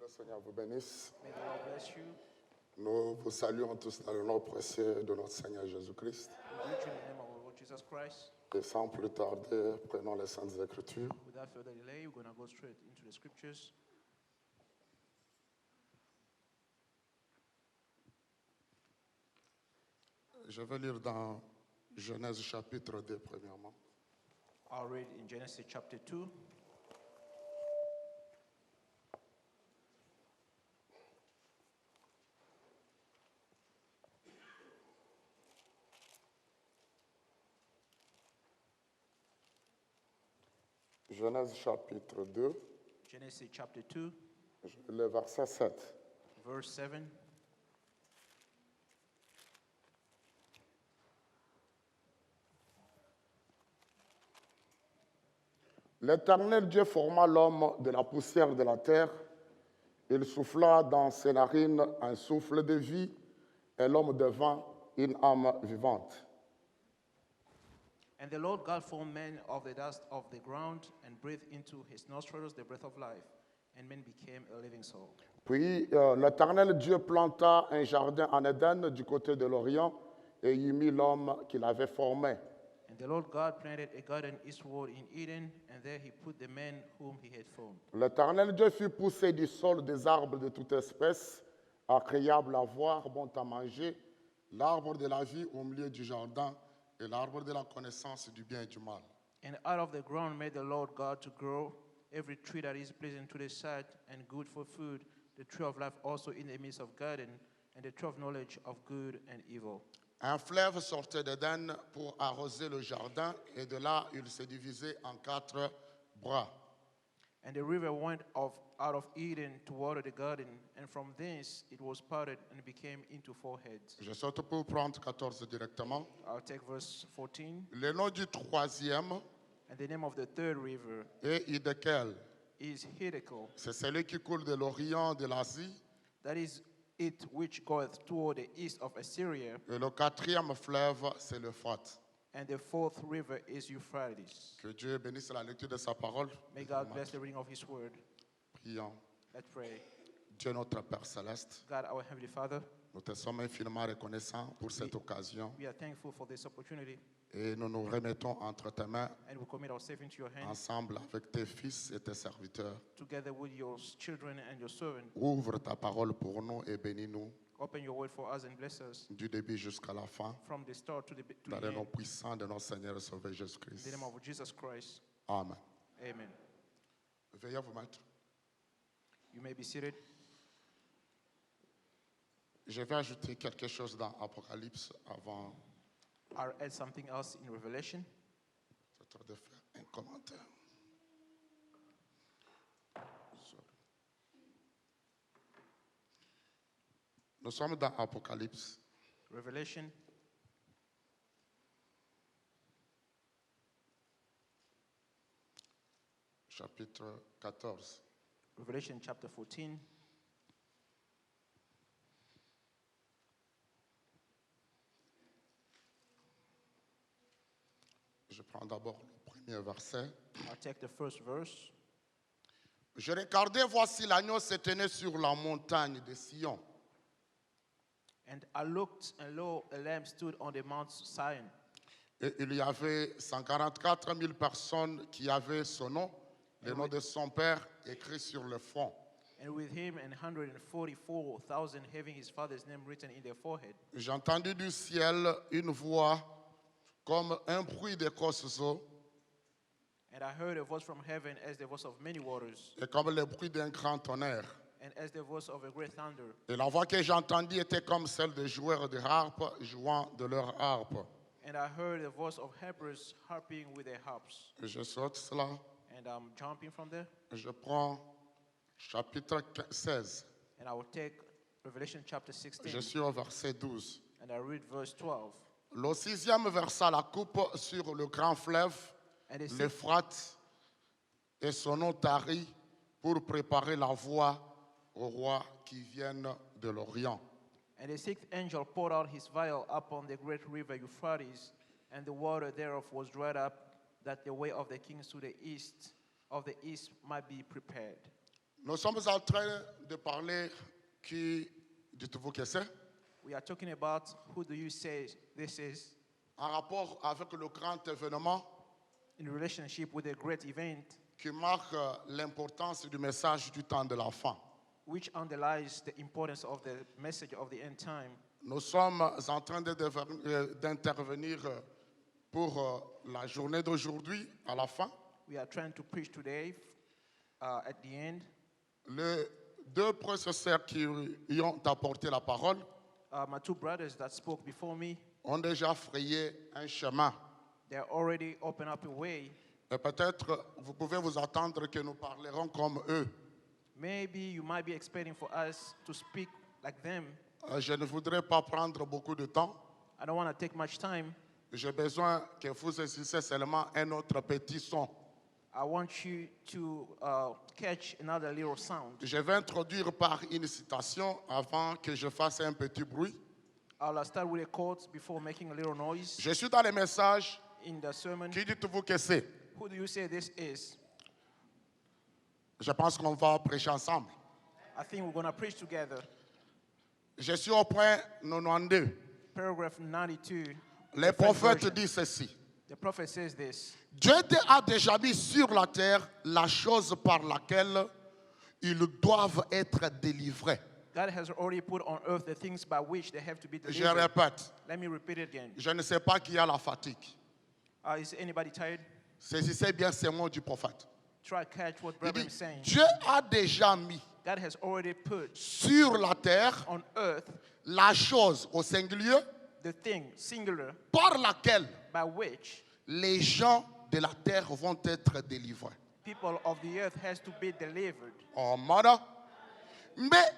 le Seigneur vous bénisse. May the Lord bless you. Nous vous saluons tous dans le nom précieux de notre Seigneur Jésus-Christ. We greet you in the name of our Lord Jesus Christ. Et sans plus tarder, prenons les Saintes Écritures. Without further delay, we're going to go straight into the scriptures. Je vais lire dans Genèse chapitre 2 premièrement. I'll read in Genesis chapter 2. Genèse chapitre 2, Genesis chapter 2, le verset 7. verse 7. L'Éternel Dieu forma l'homme de la poussière de la terre. Il souffla dans ses narines un souffle de vie, et l'homme devint une âme vivante. And the Lord God formed man of the dust of the ground and breathed into his nostrils the breath of life, and man became a living soul. Puis l'Éternel Dieu planta un jardin en Éden du côté de l'Orient et y mit l'homme qu'il avait formé. And the Lord God planted a garden eastward in Eden, and there he put the man whom he had formed. L'Éternel Dieu fit pousser du sol des arbres de toute espèce, agréables à voir, bons à manger, l'arbre de la vie au milieu du jardin et l'arbre de la connaissance du bien et du mal. And out of the ground made the Lord God to grow every tree that is pleasing to the sight and good for food, the tree of life also in the midst of garden, and the tree of knowledge of good and evil. Un fleuve sortait d'Éden pour arroser le jardin, et de là il se divisait en 4 bras. And the river went out of Eden to water the garden, and from thence it was parted and became into 4 heads. Je saute pour prendre 14 directement. I'll take verse 14. Le nom du troisième And the name of the third river est Hiddekel. is Hiddekel. C'est celui qui coule de l'Orient, de l'Asie. That is it which goeth toward the east of Assyria. Et le quatrième fleuve, c'est l'Euphrate. And the fourth river is Euphrates. Que Dieu bénisse la lecture de sa parole. May God bless the reading of his word. Prions. Let's pray. Dieu notre Père céleste, God, our Heavenly Father, nous te sommes infiniment reconnaissants pour cette occasion we are thankful for this opportunity, et nous nous remettons entre tes mains and we commit ourselves into your hands, ensemble avec tes fils et tes serviteurs. together with your children and your servant. Ouvre ta parole pour nous et bénis-nous Open your word for us and bless us du début jusqu'à la fin. from the start to Dans the le nom end. puissant de notre Seigneur et Sauveur In the Jésus-Christ. name of Jesus Christ. Amen. Amen. Veuillez vous mettre. You may be seated. Je vais ajouter quelque chose dans Apocalypse avant I'll add something else in Revelation. peut-être de faire un commentaire. Sorry. Nous sommes dans Apocalypse, Revelation chapitre 14. Revelation chapter 14. Je prends d'abord le premier verset. I'll take the first verse. Je regardais, voici l'agneau se tenait sur la montagne de Sion. And I looked, and lo, a lamb stood on the Mount Zion. Et il y avait 144 000 personnes qui avaient son nom, le nom de son père écrit sur le front. And with him and 144,000 having his father's name written in their forehead. J'ai entendu du ciel une voix comme un bruit de roseaux And I heard a voice from heaven as the voice of many waters, et comme le bruit d'un grand tonnerre. and as the voice of a great thunder. Et la voix que j'ai entendue était comme celle des joueurs de harpe jouant de leur harpe. And I heard the voice of harpers harping with their harps. Et je saute cela, And I'm jumping from there. je prends chapitre 16. And I will take Revelation chapter Je 16. suis au verset 12. And I read verse 12. Le sixième versa la coupe sur le grand fleuve, And the sixth, l'Euphrate, et son eau tarit pour préparer la voie aux rois qui viennent de l'Orient. and the sixth angel poured out his vial upon the great river Euphrates, and the water thereof was dried up, that the way of the kings to the east of the east might be prepared. Nous sommes en train de parler qui, dites-vous que c'est, We are talking about who do you say this is en rapport avec le grand événement in relationship with a great event qui marque l'importance du message du temps de la fin. which underlies the importance of the message of the end time. Nous sommes en train d'intervenir pour la journée d'aujourd'hui à la fin. We are trying to preach today at the end. Les deux prédécesseurs qui y ont apporté la parole My two brothers that spoke before me, ont déjà frayé un chemin. they are already opened up a way. Et peut-être vous pouvez vous attendre que nous parlerons comme eux. Maybe you might be expecting for us to speak like them. Je ne voudrais pas prendre beaucoup de temps. I don't want to take much time. J'ai besoin que vous saisissiez seulement un autre petit son. I want you to catch another little sound. Je vais introduire par une citation avant que je fasse un petit bruit. I'll start with a quote before making a little noise. Je suis dans les messages. In the sermon, Qui dites-vous que c'est? who do you say this is? Je pense qu'on va prêcher ensemble. I think we're going to preach together. Je suis au point 92. Paragraph 92. Les the French prophètes version. disent ceci. The prophet says this. Dieu a déjà mis sur la terre la chose par laquelle ils doivent être délivrés. God has already put on earth the things by which they have to be Je delivered. répète, Let me repeat it again. je ne sais pas qui a la fatigue. Is anybody tired? Saisissez bien ces mots du prophète. Try to catch what Il brother dit, is saying. Dieu a déjà mis God has already put sur la terre on earth la chose au singulier the thing, singular, par laquelle by which les gens de la terre vont être délivrés. people of the earth has to be delivered. Oh, mother. Mais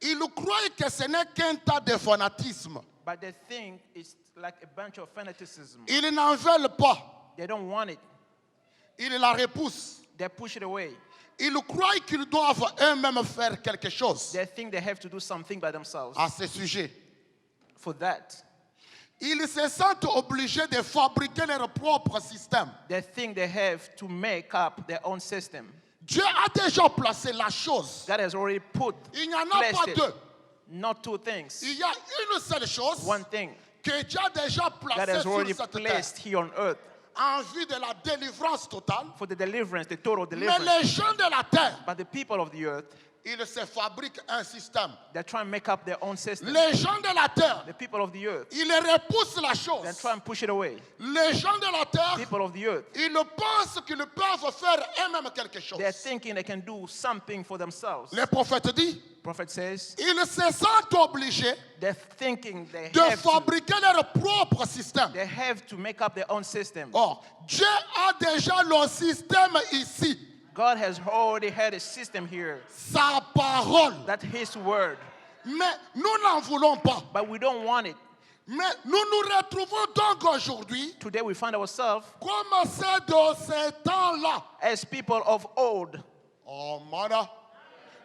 ils croient que ce n'est qu'un tas de fanatisme. But the thing is like a bunch of fanaticism. Ils n'en veulent pas. They don't want it. Ils la repoussent. They push it away. Ils croient qu'ils doivent eux-mêmes faire quelque chose They think they have to do something by themselves. à ce sujet. For that, Ils se sentent obligés de fabriquer leur propre système. they think they have to make up their own system. Dieu a déjà placé la chose. God has already put, Il n'y en a pas placed it. deux. Not two things. Il y a une seule chose One thing. que Dieu a déjà God placée has sur already cette terre placed here on earth en vue de la délivrance totale. for the deliverance, the total Mais deliverance. les gens de la terre, But the people of the earth, ils se fabriquent un système. they try and make up their own system. Les gens de la terre, The people of the earth, ils repoussent la they chose. try and push it away. Les gens de la terre, People of the earth, ils pensent qu'ils peuvent faire eux-mêmes quelque chose. they're thinking they can do something for themselves. Le prophète dit, Prophet says, ils se sentent obligés they're thinking de fabriquer leur propre système. they have to make up their own system. Or, Dieu a déjà le système ici. God has already had a system here. Sa parole. That's His word. Mais nous n'en voulons pas. But we don't want it. Mais nous nous retrouvons donc aujourd'hui Today we find ourselves comme c'est de ce temps-là. as people of old. Oh, mother.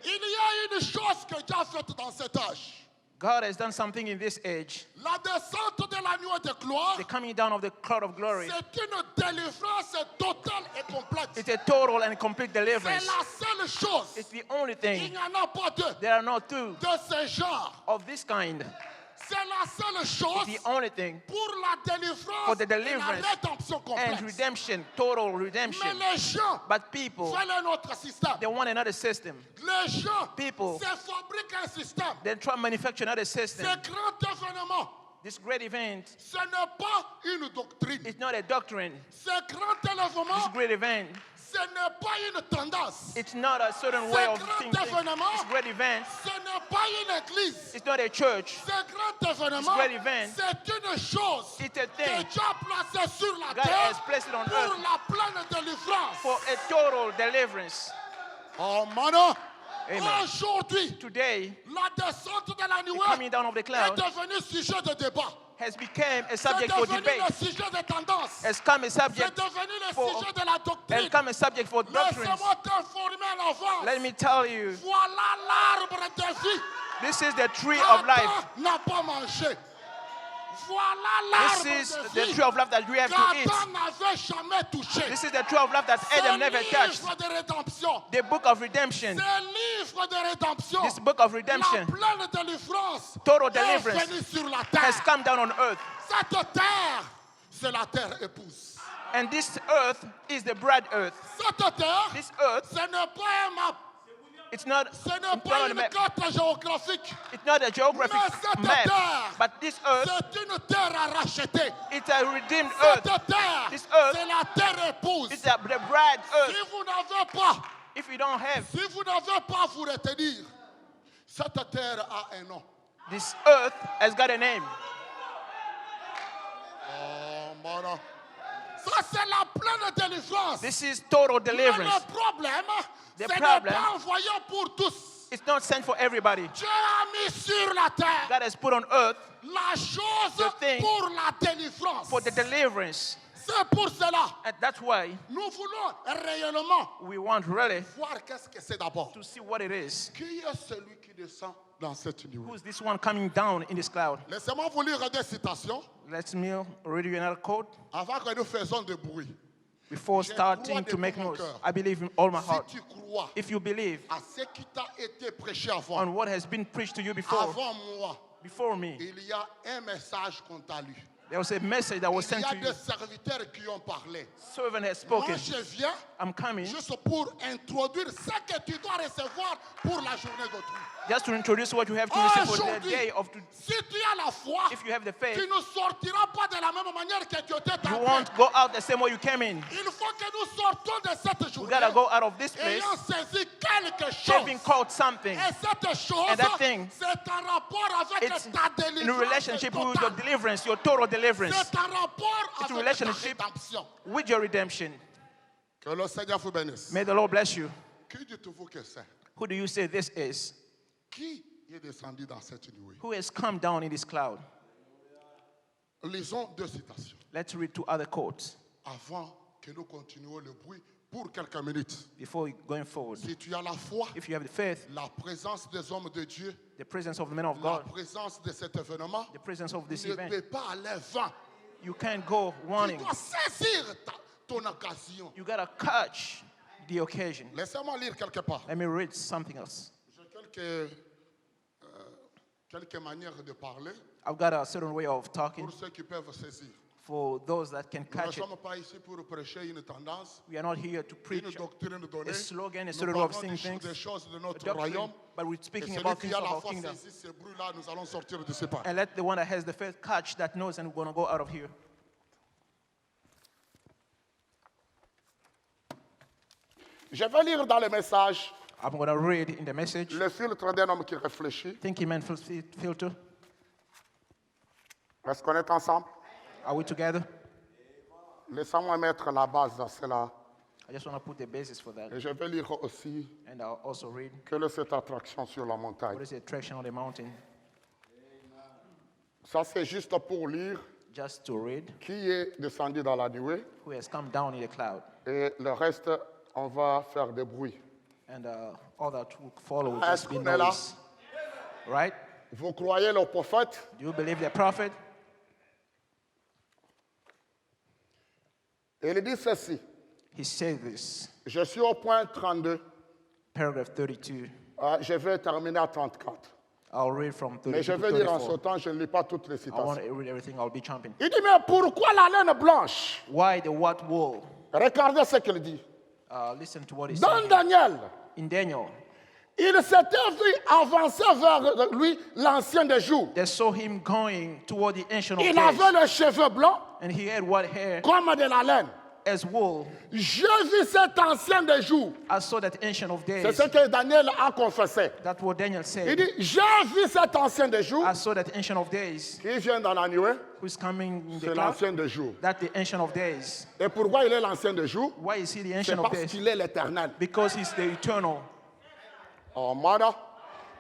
Il y a une chose que Dieu a faite dans cet âge. God has done something in this age. La descente de la nuée de gloire, The coming down of the cloud of glory. c'est une délivrance totale et complète. It's a total and complete C'est deliverance. la seule chose. It's the only Il thing. n'y en a pas deux There are no two de ce genre. of this kind. C'est la seule chose It's the only thing pour la délivrance for the et la deliverance rédemption and complète. redemption, total Mais redemption. les gens But people, veulent un autre système. they want another system. Les gens People, se fabriquent un système. They try to manufacture another system. Ce grand événement, This great event ce n'est pas une doctrine. is not a doctrine. Ce grand This événement, great event, ce n'est pas une tendance. it's not a certain way of thinking. This great event, Ce n'est pas une église. it's not a church. Ce grand événement, great event, c'est une chose It's a que thing Dieu a placée sur la God terre has placed it on pour earth la pleine délivrance. for a total deliverance. Oh, mano. Amen. Aujourd'hui, Today, la descente de la the nuée coming down of the est cloud devenue sujet de débat. has become a C'est subject for devenu debate. le sujet de tendance. Has come a C'est subject devenu le for sujet de la doctrine. has come a subject for doctrines. Laissez-moi t'informer en avance. Let me tell you, Voilà l'arbre de vie. this is the tree of life. Adam n'a pas mangé. Voilà This is l'arbre de the vie tree of life that we have to eat. qu'Adam n'avait jamais touché. This is the tree of life that Adam never touched. Ce livre de rédemption. The book of redemption. Ce livre de rédemption. This book of La redemption, pleine délivrance total est deliverance, venue sur la has terre. come down on earth. Cette terre, c'est la terre épouse. And this earth is the bride earth. Cette terre, This earth, ce n'est pas un map. it's not, Ce n'est pas une carte géographique. it's not a geographic Mais cette map. terre, But this earth, c'est une terre à racheter. it's a redeemed earth. Cette terre, This earth, c'est la terre épouse. It's the bride earth. Si vous n'avez pas, If you don't have, si vous n'avez pas vous retenir, cette terre a un nom. this earth has got a name. Oh, mon. Ça, c'est la pleine délivrance. This is total Mais deliverance. le problème, The ce n'est problem- pas envoyé pour tous. It's not sent for everybody. Dieu a mis sur la terre God has put on earth la chose The thing pour la délivrance. for the deliverance. C'est pour cela. And that's why Nous voulons réellement we want really voir qu'est-ce que c'est d'abord. to see what it is. Qui est celui qui descend dans cette nuée? Who's this one coming down in this cloud? Laissez-moi vous lire des citations Let me read you another quote. avant que nous faisions de bruit. Before Je starting crois to de make tout mon noise, cœur. I believe in all my Si heart. tu crois If you believe à ce qui t'a été prêché avant, on what has been preached to you before moi, me, il y a un message qu'on t'a lu. there was a message that was Il sent y a to you. des serviteurs qui ont parlé. Servant has Moi, spoken. je viens I'm coming juste pour introduire ce que tu dois recevoir pour la journée d'autrui. just to introduce what you have to receive for the Aujourd'hui, day of today. si tu as la foi, If you have the faith, tu ne sortiras pas de la même manière que tu étais you entré. won't go out the same way you came in. Il faut que nous sortons de cette We journée gotta go out of this place ayant saisi quelque having chose. called something. Et cette chose, And that thing, c'est en rapport avec It's ta in délivrance relationship with your totale. deliverance, your total deliverance, C'est en rapport It's avec relationship. ta rédemption. with your redemption. Que le Seigneur vous bénisse. May the Lord bless you. Qui dites-vous que c'est? Who do you say this is? Qui est descendu dans cette nuée? Who has come down in this cloud? Lisons deux citations Let's read two other quotes avant que nous continuions le bruit pour quelques minutes. before going forward. Si tu as la foi, If you have the faith, la présence des hommes de Dieu, the presence of the men of la God, présence de cet événement the presence of this ne event, peut pas aller vain. you can't go Tu warning. dois saisir ton occasion. You gotta catch the occasion. Laissez-moi lire quelque part. Let me read something else. J'ai quelques manières de parler I've got a certain way of talking pour ceux qui peuvent saisir. for those that can Nous ne catch it. sommes pas ici pour prêcher une tendance, We are not here to une preach doctrine donnée. a slogan, a Nous certain way of parlons saying des things, choses de a notre doctrine, royaume. but we're Et speaking celui about qui things a of la our foi kingdom. saisit ce bruit-là, nous allons sortir de ce pas. And let the one that has the faith catch that knows, and we're going to go out of here. Je vais lire dans le message I'm going to read in the message. le filtre d'un homme qui réfléchit. Thinking man filter. Est-ce qu'on est ensemble? Are we together? Laissez-moi mettre la base dans cela. I just want to put the basis for that. Et je vais lire aussi And I'll also read quelle est cette attraction sur la montagne. what is the attraction on the mountain. Ça, c'est juste pour lire Just to read qui est descendu dans la nuée. who has come down in the cloud. Et le reste, on va faire des bruits. And all that will follow will Est-ce just be qu'on est là? noise. Right? Vous croyez le prophète? Do you believe the prophet? Il dit ceci. He said this. Je suis au point 32. Paragraph 32. Je vais terminer à 34. I'll read from 32 Mais je to vais lire en ce 34. temps, je ne lis pas toutes les I want citations. to read everything. I'll be jumping. Il dit, mais pourquoi la laine blanche? Why the what wool? Regardez ce qu'il dit. Listen to what he Dans said. Daniel, In Daniel, il s'était vu avancer vers lui l'ancien des jours. they saw him going toward the ancient of Il days. avait les cheveux blancs And he had what hair comme de la laine. as wool. J'ai vu cet ancien des jours. I saw that ancient of C'est days. ce que Daniel a confessé. That's what Daniel Il said. dit, j'ai vu cet ancien des jours I saw that ancient of days qui vient dans la nuée. who's coming in the C'est cloud. l'ancien des jours. That's the ancient of days. Et pourquoi il est l'ancien des jours? Why is he the C'est ancient of parce days? qu'il est l'éternel. Because he's the eternal. Oh, mother.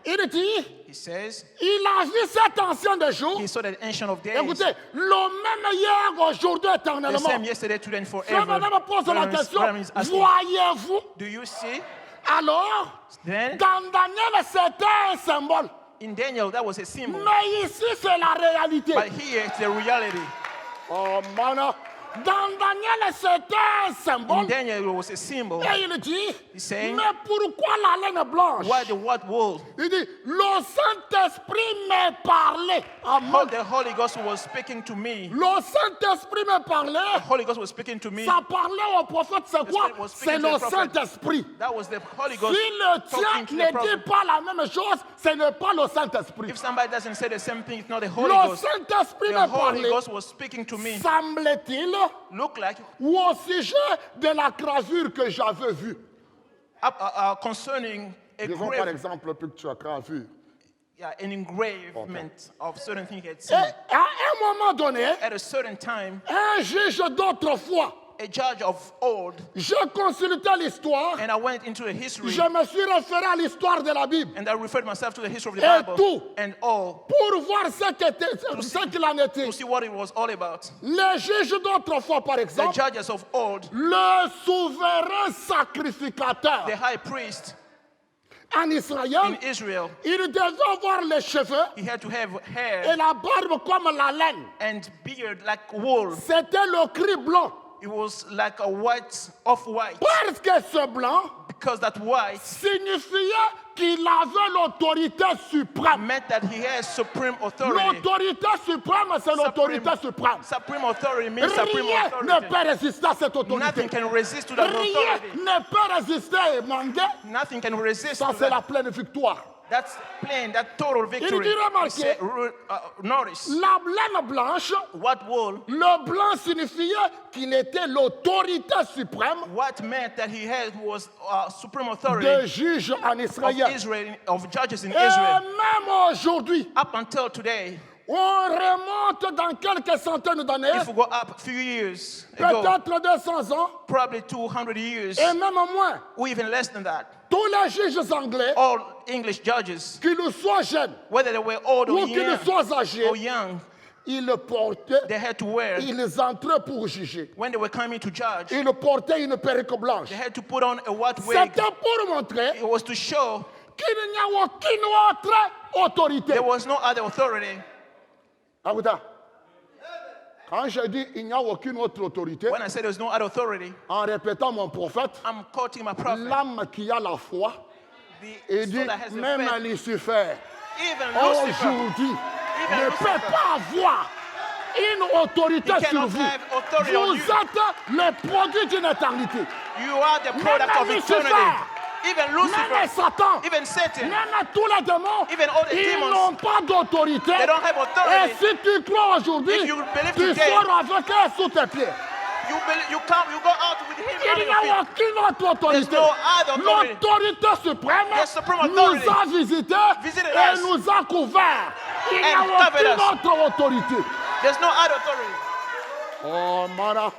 Il dit, He says il a vu cet ancien des jours. he saw that ancient of days. Écoutez, le même hier, aujourd'hui, The éternellement. same yesterday, today, and Je forever. me pose la Brother question, is asking, voyez-vous? do you see? Alors, Then, dans Daniel, c'était un symbole. In Daniel, that was a symbol. Mais ici, c'est la réalité. But here, it's the reality. Oh, man. Dans Daniel, c'était un In symbole. Daniel, it was a symbol. Et il dit, He's saying, mais pourquoi la laine blanche? why the what wool? Il dit, le Saint-Esprit m'a parlé. Amen. The Holy Ghost was speaking to me. Le Saint-Esprit m'a parlé. The Holy Ghost was speaking to me. Ça parlait au prophète, c'est quoi? Spirit was C'est speaking to le the prophet. Saint-Esprit. That was the Holy Si Ghost le talking tien to the ne dit prophet. pas la même chose, ce n'est pas le Saint-Esprit. If somebody doesn't say the same thing, it's not the Holy Le Ghost. Saint-Esprit The m'a Holy parlé, Ghost was speaking to me. semble-t-il, Look like ou au sujet de la gravure que j'avais vue. concerning a Disons par grave, exemple picture gravure. an engravement of certain things he had Et seen. à un moment donné, At a certain time, un juge d'autrefois, a judge of old, j'ai consulté l'histoire, and I went into the history, je me suis référé à l'histoire de la Bible and I referred myself to the history of the Et Bible tout. and all pour voir ce qu'il en était. to see what it was all about. Les juges d'autrefois, par The exemple, judges of old, le souverain sacrificateur the high priest en Israël, in Israel, il devait avoir les cheveux he had to have et hair la barbe comme la laine. and beard like wool. C'était le cri blanc. It was like a white, off-white, Parce que ce blanc because that white signifiait qu'il avait l'autorité suprême. meant that he has supreme authority. L'autorité suprême, c'est l'autorité suprême. Supreme authority means supreme Rien ne authority. peut résister à cette autorité. Nothing can resist to that Rien authority. ne peut résister et manger. Nothing can resist Ça, to c'est la that. pleine victoire. That's plain, that total victory. dit, remarquez, He said, notice, La laine blanche, what wool, le blanc signifiait qu'il était l'autorité suprême what meant that he had was supreme de authority juge en of Israël. Israel, of judges in Et Israel. même aujourd'hui, Up until today, on remonte dans quelques centaines d'années, if we go up a few years ago, peut-être 200 ans, probably 200 years, et même moins. or even less than that, Tous les juges anglais, all English judges, qu'ils soient jeunes whether they were old or ou qu'ils young, soient âgés, or young, ils portaient, they had to wear, ils entraient pour juger. when they were coming to judge, Ils portaient une perruque blanche. they had to put on a white wig. C'était pour montrer It was to show qu'il n'y a aucune autre autorité. there was no other authority. Écoutez, quand je dis il n'y a aucune autre autorité, When I say there's no other authority, en répétant mon prophète, I'm quoting my prophet. l'âme qui a la foi, The il soul dit that has the même faith, Lucifer, even Lucifer, aujourd'hui, Even ne Lucifer. peut pas avoir une autorité He sur cannot vous. have authority on Vous you. êtes le produit d'une éternité. you are the product of Lucifer. eternity. Even Même Lucifer, Satan, even Satan, même tous les démons, Even all the ils demons, n'ont pas d'autorité. they don't have Et authority. si tu crois aujourd'hui, If you believe tu today, sors avec eux sous tes pieds. You go out with him Il on n'y your a feet. aucune autre autorité. There's no other authority. L'autorité suprême The supreme nous authority a visités visited et us nous a couverts. Il n'y a and covered aucune us. autre autorité. There's no other authority. Oh, mana.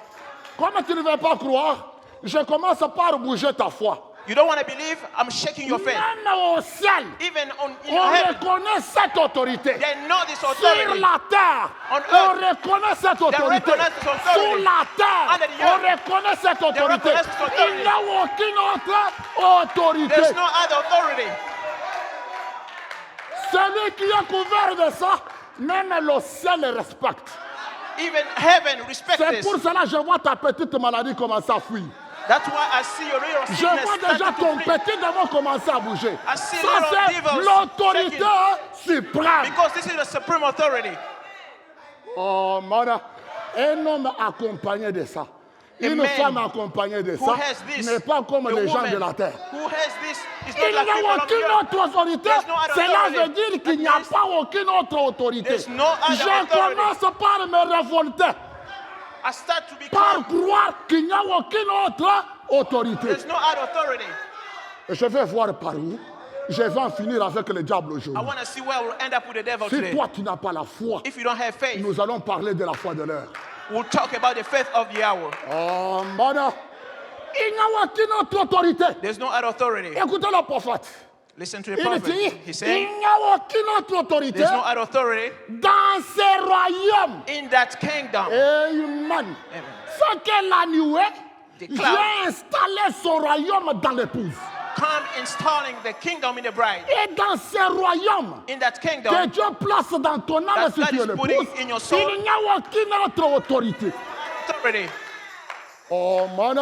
Comme tu ne veux pas croire, je commence par bouger ta foi. You don't want to believe? I'm shaking your faith. Même au ciel, Even in on heaven, reconnaît cette autorité. they know this Sur authority. la terre, On on earth, reconnaît cette autorité. recognize this authority. Sous la terre, Under the on earth, reconnaît cette autorité. recognize this authority. Il n'y a aucune autre autorité. There's no other authority. Celui qui est couvert de ça, même le ciel le respecte. Even heaven respects C'est this. pour cela que je vois ta petite maladie commencer à fuir. That's why I see your little Je sickness vois déjà starting ton to flee. petit démon commencer à bouger. I see Ça, little c'est devils l'autorité shaking. suprême. Because this is the supreme authority. Oh, mana. Un homme accompagné de ça. Une man femme accompagnée de who ça has this, n'est pas comme a les gens woman de la terre. who has this is Il not n'y like a people on the aucune earth. autre autorité. There's no other Cela authority. veut dire qu'il n'y a There's- pas aucune autre autorité. There's no other Je authority. commence par me révolter, I start to par become, croire qu'il n'y a aucune autre autorité. there's no other authority. Et je vais voir par où. Je vais en finir avec le diable I aujourd'hui. want to see where we'll end up with the devil Si today. toi tu n'as pas la foi, If you don't have faith, nous allons parler de la foi de l'heure. we'll talk about the faith of the hour. Oh, mana. Il n'y a aucune autre autorité. There's no other authority. Écoutez le prophète. Listen to the Il prophet. dit, He il said, n'y a aucune autre autorité there's no other authority dans ces royaumes. in that kingdom. Amen. Ce que la nuée, The j'ai cloud. installé son royaume dans l'épouse. come installing the kingdom in the bride. Et dans ce royaume In that que kingdom, Dieu place dans ton âme That si God tu is es putting l'épouse, in your soul. il n'y a aucune autre autorité. authority. Oh, man.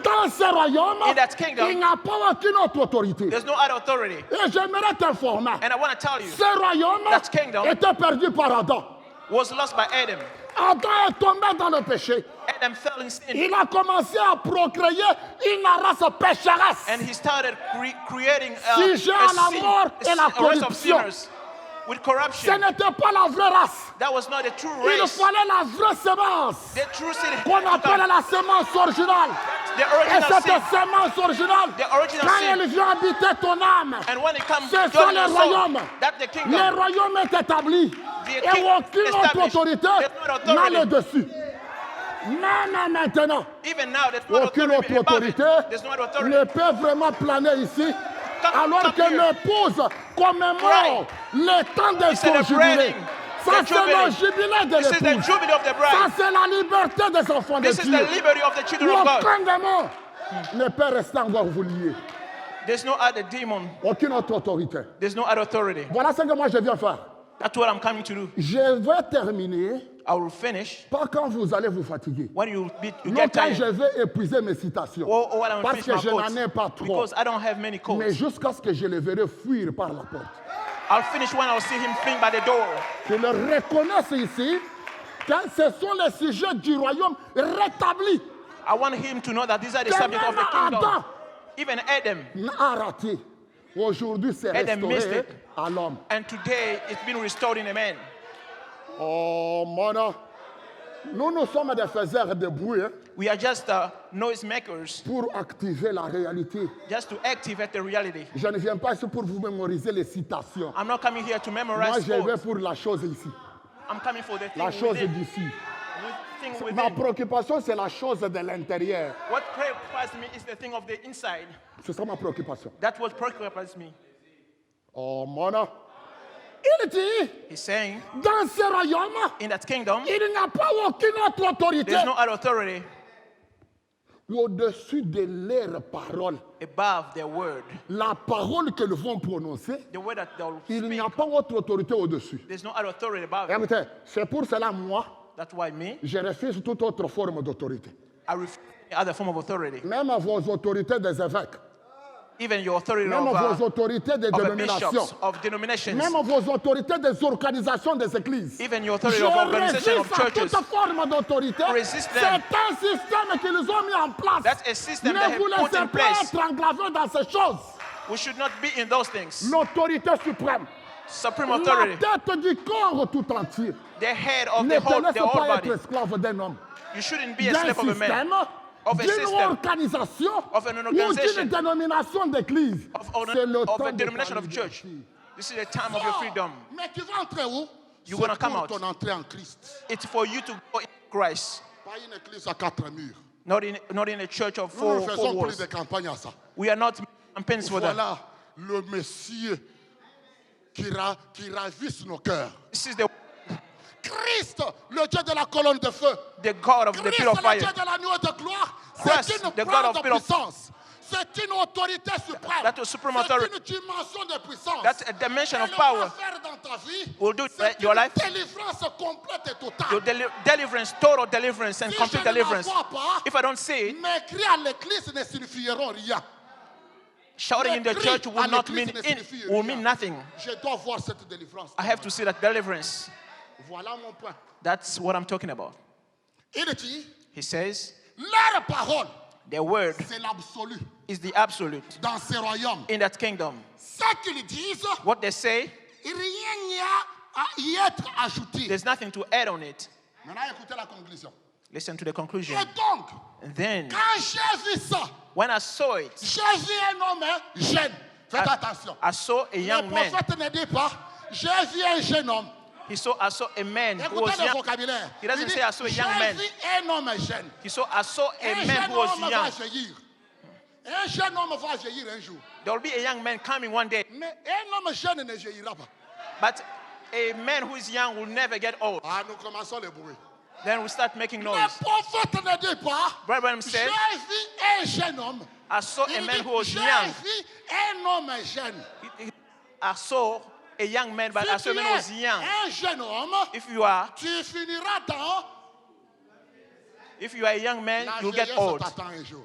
Dans ce royaume, In that kingdom, il n'y a pas aucune autre autorité. There's no other authority. Et j'aimerais t'informer, And I want to tell you, ce royaume that kingdom était perdu par Adam. was lost by Adam. Adam est tombé dans le péché. Adam fell in sin. Il a commencé à procréer une race pécheresse. And he started creating Sujet à la mort et la a race of corruption. sinners with Ce corruption. n'était pas la vraie race. That was not the true Il race. fallait la vraie semence The true sin. qu'on appelle la semence originale. The Et original cette sin. semence originale, The original quand sin. elle vient habiter ton âme, And when it comes ce to sont your les soul, royaumes. that's the Le kingdom. royaume est établi. The Et king aucune autre established. autorité There's no n'a authority. le dessus. Même maintenant, Even now, there's no aucune authority autre above it. autorité There's no other authority. ne peut vraiment planer ici. Alors come que here. l'épouse commémore le temps de son jubilé. Celebrating Ça, the c'est le jubilee. jubilé de This is the l'épouse. jubilee of the Ça, bride. c'est la liberté des enfants de This is Dieu. the liberty of the children of God. Aucun démon ne peut rester encore vous lier. There's no other demon. Aucune autre autorité. There's no other authority. Voilà ce que moi je viens faire. That's what I'm coming to do. Je vais terminer, I will finish pas quand vous allez vous fatiguer. when you Non, get quand je tired. vais épuiser mes citations. Or when I'm Parce finish que my je quotes. n'en ai pas trop. Because I don't have many Mais quotes. jusqu'à ce que je le verrai fuir par la porte. I'll finish when I'll see him fling by the door. Je le reconnaisse ici, quand ce sont les sujets du royaume rétablis. I want him to know that these are the Que subjects of même the kingdom. Adam Even Adam. a raté. Aujourd'hui, c'est Adam missed restauré it. à l'homme. And today it's been restored in a man. Oh, mon. Nous sommes des faiseurs de bruit hein, We are just noise makers, pour activer la réalité. just to activate the reality. Je ne viens pas ici pour vous mémoriser les citations. I'm not coming here to Moi, memorize je vais quotes. pour la chose ici. I'm coming for the thing La chose within. d'ici. Thing Ma within. préoccupation, c'est la chose de l'intérieur. What preoccupies me is the thing of the inside. C'est ça ma préoccupation. That's what preoccupies me. Oh, mon. Il dit, He's saying, dans ce royaume, in that kingdom, il n'y a pas aucune autre autorité there's no other authority au-dessus de leurs paroles. above their word. La parole qu'ils vont prononcer, The word that they'll il n'y speak, a pas autre autorité au-dessus. there's no other authority above it. Écoutez, c'est pour cela, moi, That's why me, je refuse toute autre forme d'autorité. I refuse any other form of authority. Même vos autorités des évêques, Even your authority même vos of autorités des dénominations, bishops, of denominations, même vos autorités des organisations des églises. even your authority Je of organization of résiste à churches. toute forme d'autorité. Resist C'est them. un système qu'ils ont mis en place. That's a system they Ne have vous put laissez in pas place. être engravés dans ces choses. We should not be in those things. L'autorité suprême, Supreme la authority, tête du corps tout entier, the head of ne the te whole, laisse the whole pas être body. esclave d'un homme. You shouldn't be a D'un slave of a man. système, Of a d'une system. organisation Of an ou d'une organization. dénomination d'église. C'est le Of temps a de denomination ta of church. liberté. This is the time of your freedom. Mais tu vas entrer où? You C'est wanna come pour out. ton entrée en Christ. It's for you to go in Christ, Pas une église à quatre murs. not in a church of Nous ne four faisons plus walls. de campagne à ça. We are not campaigns for that. Voilà le Messie qui ravisse nos cœurs. This is the Christ, le Dieu de la colonne de feu. God of the Christ, pit of le fire. Dieu de la nuée de gloire. Christ, C'est une the God part of de pit of- puissance. C'est une autorité suprême. That's a supreme C'est authority. une dimension de puissance. That's a dimension of Elle power. va faire dans ta vie. Will do it C'est in your une life. délivrance complète et totale. Your deliverance, total deliverance, and Si complete je ne la deliverance. vois pas, If I don't see it, mes cris à l'église ne signifieront rien. shouting in the cris church à will not l'église mean ne signifie will rien. mean nothing. Je dois voir cette délivrance. I have to see that deliverance. Voilà mon point. That's what I'm talking about. Il dit, He says, leur parole, their word c'est l'absolu is the absolute dans ces royaumes. in that kingdom. Ce qu'ils disent, What they say, rien n'y a à y être ajouté. there's nothing to add on it. Maintenant, écoutez la conclusion. Listen to the conclusion. Et donc, And then, quand j'ai vu ça, when I saw it, j'ai vu un homme jeune. Faites attention. I saw a Le young man. prophète ne dit pas, j'ai vu un jeune homme. I saw a man who Écoutez was le young. vocabulaire. He doesn't Il dit, say, I saw a young man. j'ai vu un homme jeune. I saw a Un man jeune who was homme va young. vieillir. Un jeune homme va vieillir un jour. There will be a young man coming one day, Mais un homme jeune ne vieillira pas. but a man who is young will never get old. Ah, nous commençons le bruit. Then we start making Le noise. prophète ne dit pas, Brother Branham j'ai said, vu un jeune homme. I saw a Il man dit, who was j'ai young. vu un homme jeune. I saw a young man, but I Si saw a tu man who was es young. un jeune homme, If you are a young man, la you'll get vieillesse old. t'attend un jour.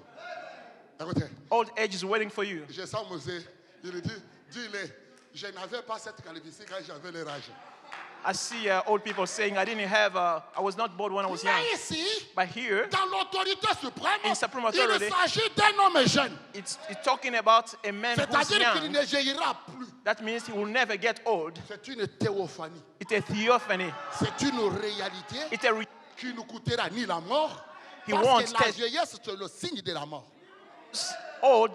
Écoutez, Old age is waiting for you. je sens Mosée, il dit, dis-le, je n'avais pas cette qualification quand j'avais leur âge. I see old people saying, I was not born when I was young. Mais ici, But here, dans l'autorité suprême, In supreme il authority, s'agit d'un homme jeune. it's talking about a man who's C'est-à-dire qu'il young. ne vieillira plus. That means he will never get old. C'est une théophanie. It's a theophany. C'est une réalité It's a qui ne coûtera ni la mort. He Parce won't que la test- vieillesse, c'est le signe de la mort.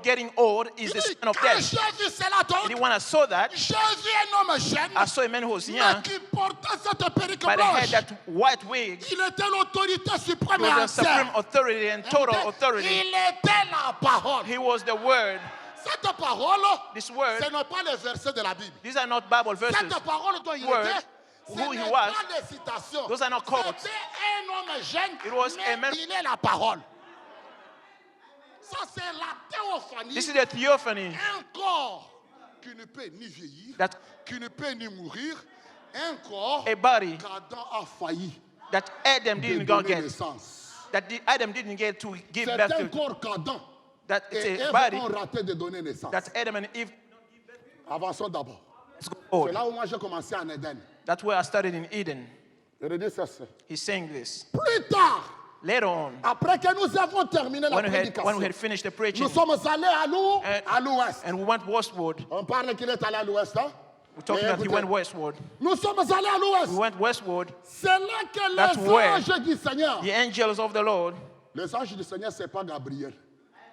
getting old is Il the dit, sign of quand death. j'ai vu cela, donc, And when I saw that, j'ai vu un homme jeune, I saw a man who was mais young, qui portait cette perruque but he had blanche. that white wig. Il était l'autorité suprême He et was the supreme entière. authority and total authority. Il était la parole. He was the word. Cette parole, This word, ce n'est pas les versets de la Bible. these are not Bible verses. Cette parole dont il Word, était, ce who he n'est was, pas des citations. those are not quotes. C'était un homme jeune, It was mais a man- il est la parole. Ça, c'est la théophanie. This is the theophany Un corps qui ne peut ni vieillir, that qui ne peut ni mourir. Un corps a body qu'Adam a failli that Adam de didn't go donner get, naissance. Adam didn't get to give C'est birth un to, corps qu'Adam that et it's a Ève body ont raté de donner naissance. that Adam and Eve Avançons d'abord. is C'est old. là où moi j'ai commencé en Éden. That's where I started in Eden. Je redis ceci. He's saying this. Plus tard, Later on, après que nous avons terminé la when we prédication, had finished the preaching nous sommes allés à l'ouest. and we went westward, On parle qu'il est allé à l'ouest. Hein? we're talking Mais that he écoutez, went westward. nous sommes allés à l'ouest. We went westward. C'est là que That's les where anges du Seigneur, The angels of the Lord, les anges du Seigneur, c'est pas Gabriel.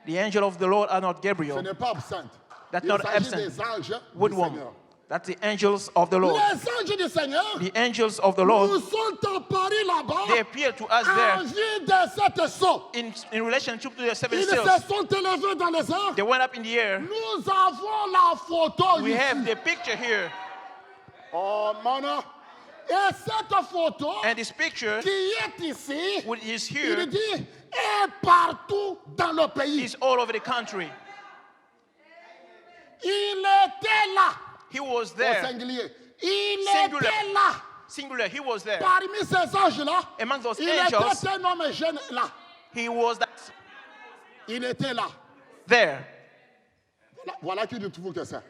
the angel of the Lord are not Ce Gabriel, n'est pas absinthe. That's Il not s'agit absinthe. des anges du Woodworm. Seigneur. That's the angels of the Lord. Les anges du Seigneur The angels of the nous Lord, sont apparus là-bas they appear to us en there vue de cette sceau. in relationship to the seven Ils seals. se sont élevés dans les airs. They went up in the air. Nous avons la photo We ici. have the picture here. Oh, mon. Et cette photo And this picture qui est ici, is il here, dit, est partout dans le pays. is all over the country. Il était là, He was au there. singulier. Il Singular. était là. Singular, he was there. Parmi ces anges-là, Among those il angels, était un homme jeune là. he was Il était là. there. Voilà qui dit trouve que ça.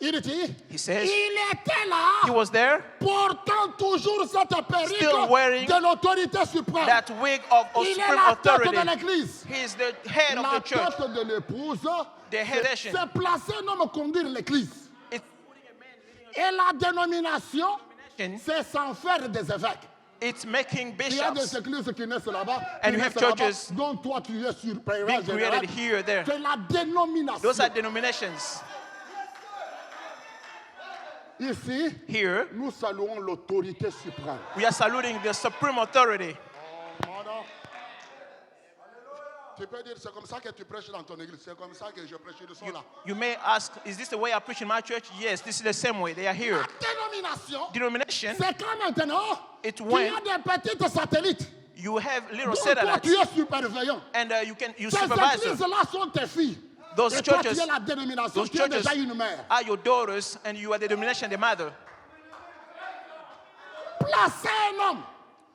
Il dit, He says, il était là, he was there, portant toujours cette perruque Still wearing de l'autorité suprême. that wig of Il est supreme la tête authority. de l'église. He is the head of La the church. tête de l'épouse, The head c'est placer un homme conduire l'église. Et la dénomination, c'est s'en faire des évêques. It's making Il y a des bishops églises qui naissent là-bas, And qui you have naissent là-bas, churches dont toi tu es sur Prayer being Général. created here or there. C'est la dénomination. Those are denominations. Ici, Here, nous saluons l'autorité suprême. we are saluting the supreme authority. Tu peux dire, c'est comme ça que tu prêches dans ton église. C'est comme ça que je prêche. Ils sont là. You may ask, is this the way I preach in my church? Yes, this is the same way. They are here. La dénomination, Denomination, c'est quand maintenant It qu'il y went- a des petites satellites you have little dont toi tu satellites, es superveillant. and you Ces supervise them. églises-là sont tes filles. Those Et toi tu churches- es la dénomination, Those tu es déjà churches une mère. are your daughters, and you are the denomination, the mother. Placer un homme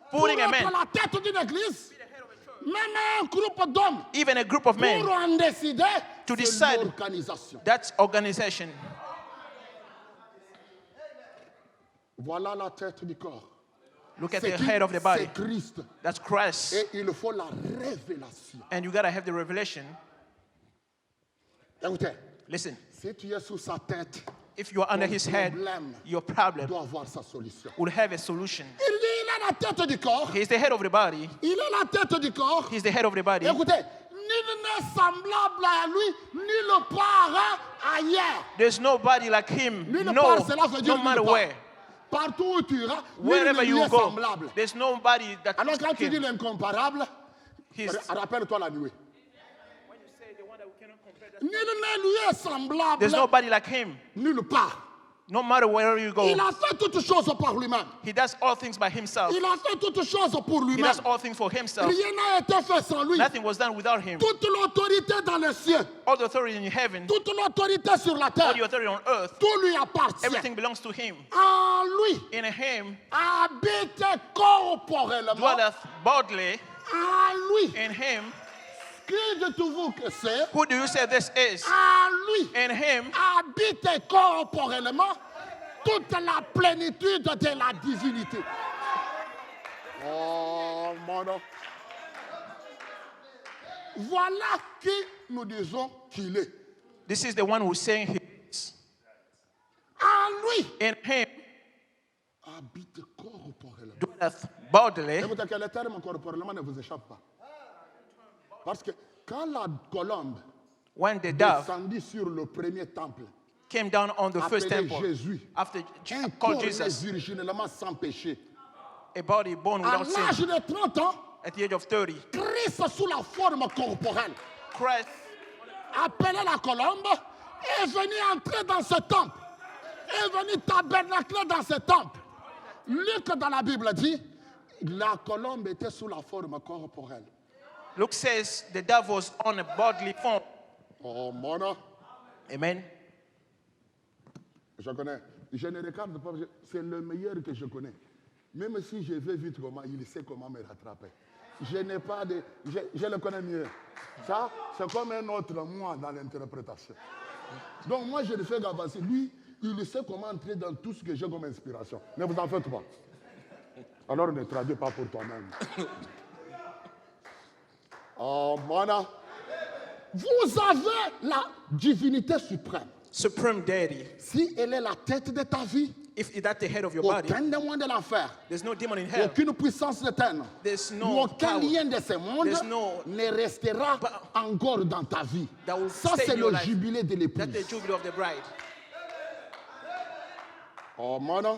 pour Putting a être man, la tête d'une église, même un groupe d'hommes, even a group of men, pour en décider, To c'est decide. l'organisation. that's organization. Voilà la tête du corps. Look at C'est the qui? head of the body. C'est Christ. That's Christ. Et il faut la révélation. And you got to have the revelation. Écoutez, Listen, si tu es sous sa tête, if you are under ton his head, problème your problem doit avoir sa solution. will have a solution. Il dit, il est la tête du corps. He's the head of the body. Il est la tête du corps. He's the head of the body. Écoutez, nul n'est semblable à lui, nulle part ailleurs. There's nobody like him. Nulle No, part, cela veut dire no matter nulle part. where. Partout où tu iras, nul Wherever ne lui you est go, semblable. there's nobody that Alors is quand like tu dis him. l'incomparable, He's, rappelle-toi la nuée. Nul ne lui est semblable, there's nobody like him. nulle part. No matter where you go, Il a fait toutes choses par lui-même. he does all things by himself. Il a fait toutes choses pour He lui-même. does all things for himself. Rien n'a été fait sans lui. Nothing was done without him. Toute l'autorité dans les cieux, All the authority in heaven, toute l'autorité sur la all terre, the authority on earth, tout lui appartient. everything belongs to him. En lui In him habite corporellement. dwelleth bodily. En lui, In him, qui dites-vous que c'est? who do you say this is? En lui In him habite corporellement toute la plénitude de la divinité. Oh, mon Dieu. Voilà qui nous disons qu'il est. This is the one who's saying he is. En lui In him habite corporellement. dwelleth bodily. Écoutez que le terme corporellement ne vous échappe pas. Parce que quand la colombe When the dove descendit sur le premier temple, came down on the first appelé temple, Jésus, after un called corps né Jesus, virginellement sans péché, a body born à without l'âge sin, de 30 ans, at the age of 30, Christ sous la forme corporelle, Christ, appelé la colombe, est venu entrer dans ce temple, est venu tabernacler dans ce temple. Luc dans la Bible dit, la colombe était sous la forme corporelle. Luke says the dove was on a bodily form. Oh mon Dieu, Amen. je connais. Je ne regarde pas, c'est le meilleur que je connais. Même si je vais vite comment, il sait comment me rattraper. Je n'ai pas de... Je le connais mieux. Ça, c'est comme un autre moi dans l'interprétation. Donc moi, je le fais avancer. Lui, il sait comment entrer dans tout ce que j'ai comme inspiration. Ne vous en faites pas. Alors ne traduis pas pour toi-même. Oh, mon. Vous avez la divinité suprême. Supreme deity. Si elle est la tête de ta vie, If that's the head of your body, aucun démon de l'enfer, there's no demon in hell. aucune puissance éternelle, There's no aucun power lien de ce monde There's no ne restera encore dans ta vie. that will Ça, stay c'est in your le life. jubilé de l'épouse. That's the jubilee of the bride. Oh, mon,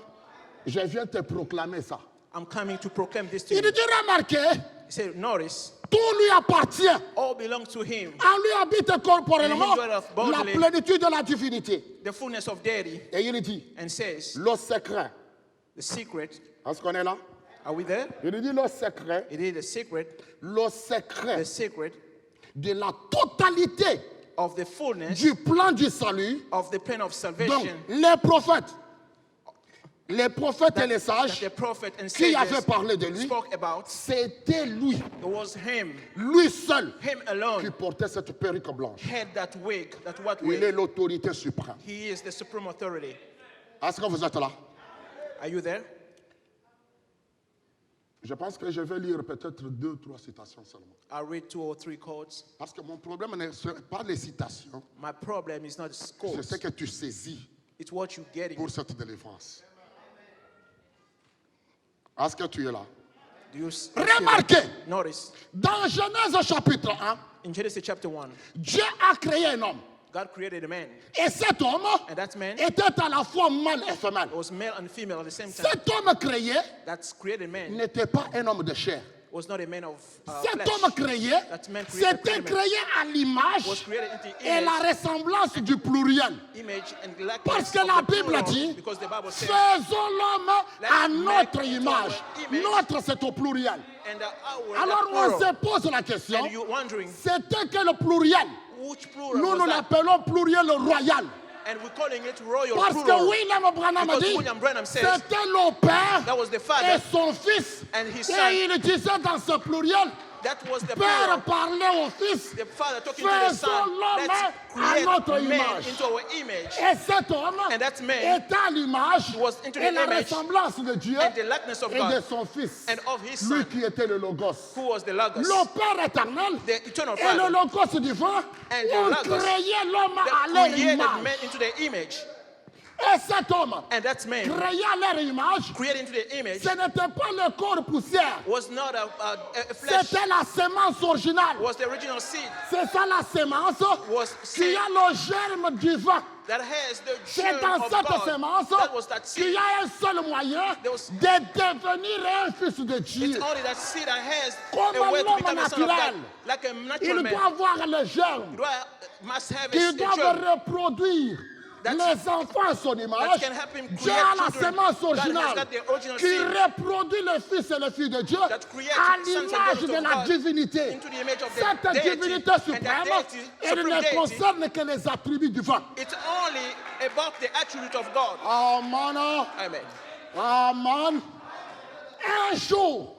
je viens te proclamer ça. I'm coming to proclaim this to Il you. dit, remarquez, He said, notice, tout lui appartient. all belongs to him. En lui habite corporellement And he dwelleth la bodily. plénitude de la divinité. The fullness of deity. Et il dit, And says, le secret. the secret. Est-ce qu'on est là? Are we there? Il dit, le secret. It is the secret. Le The secret secret de la totalité of the fullness du plan du salut. of the plan of Donc, salvation. les prophètes et les That sages the prophet and qui avaient sages parlé de lui, spoke about. c'était lui, It was him, lui seul, him qui alone, portait cette perruque blanche. had that wig, that what Il est wig. l'autorité suprême. He is the supreme authority. Est-ce que vous êtes là? Are you there? Je pense que je vais lire peut-être 2 ou 3 citations seulement. I'll read 2 or 3 quotes. Parce que mon problème n'est pas les citations, My problem is not the c'est quotes. ce que tu saisis It's what you get. pour cette délivrance. Est-ce que tu es là? Do you Remarquez, notice dans Genèse chapitre 1, in Genesis chapter 1, Dieu a créé un homme. God created a man, Et cet homme and that man était à la fois mâle et femelle. was male and female at the same time. Cet homme créé That's created man n'était pas un homme de chair. was not a man of Cet flesh. homme créé, That man created c'était créé à was l'image created into et la image, ressemblance du pluriel. image and likeness Parce que of la the Bible plural, dit, because the Bible says, faisons l'homme à Let's notre make image. our image. Notre, c'est au pluriel. and the hour, Alors the on plural. se pose la question, And you're wondering c'était que le pluriel? which plural Nous, was nous that? l'appelons pluriel royal. And we're calling it royal Parce que plural. William Branham Because dit, William Branham says c'était le père that was the et father, son fils. and his son. Et il disait dans ce pluriel, that was the père plural. parlait au fils. The father talking to the Faisons son. l'homme Let's à create notre man image. into our image. Et cet homme And that man était à l'image was into the et la image ressemblance de Dieu and the likeness of et de God son fils, and of his lui son, qui était le Logos. who was the Logos, Le Père éternel the eternal et le Father, Logos divin And the ont Logos créé l'homme à that leur created image. man into their image. Et cet homme, And that man, créé à leur image, created into their image, ce n'était pas le corps poussière, was not a flesh, c'était la sémence originale. was the original seed C'est ça la sémence Was qui seed. a le germe divin. that has the C'est germ dans of cette God. sémence That was that qu'il seed. y a un seul moyen There was- de devenir un fils de It's Dieu. only that seed that has Comme a way un to become homme a son of God, naturel. like a natural Il man. doit avoir le germe. Must have Il a doit germ. reproduire. les enfants à son image, can help him Dieu create a la children. sémence God has originale got the original qui seed reproduit le Fils et les filles de Dieu that creates à sons and l'image daughters de of la God divinité. into the image of the Cette deity, divinité and that suprême, deity, elle supreme ne deity, concerne que les attributs divins. it's only about the attribute of God. Amen. Amen. Amen. Un jour,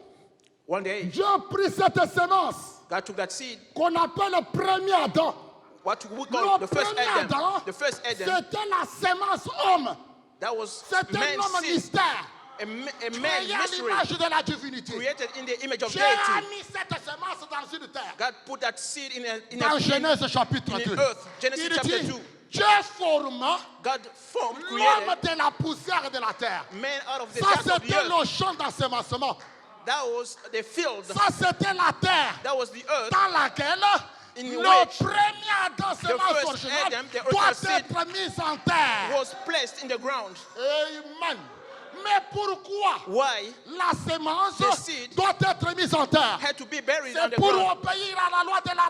One day, Dieu prit cette sémence God took that seed, qu'on appelle le premier Adam. what we call Le the first premier Adam. Adam, The first Adam, c'était la sémence homme. that was C'était un man's homme seed, mystère. a man Créé à mystery, l'image de la divinité. created in the image of Dieu a deity. mis cette sémence dans une terre. God put that seed in Dans a Genèse chapitre in 2. the earth. Genesis Il chapter dit, 2. Dieu forma God formed, l'homme created de la poussière de la terre. man out of the Ça, dust of the c'était earth. le champ d'ensemencement. That was the field. Ça, c'était la terre That was the earth. dans laquelle In le which premier Adam, sémence first originale, Adam, the doit original seed, être mis en terre. was placed in the ground. Amen. Mais pourquoi Why? la sémence The seed doit être mise en terre? Had to be buried C'est on the pour ground. obéir à la loi de la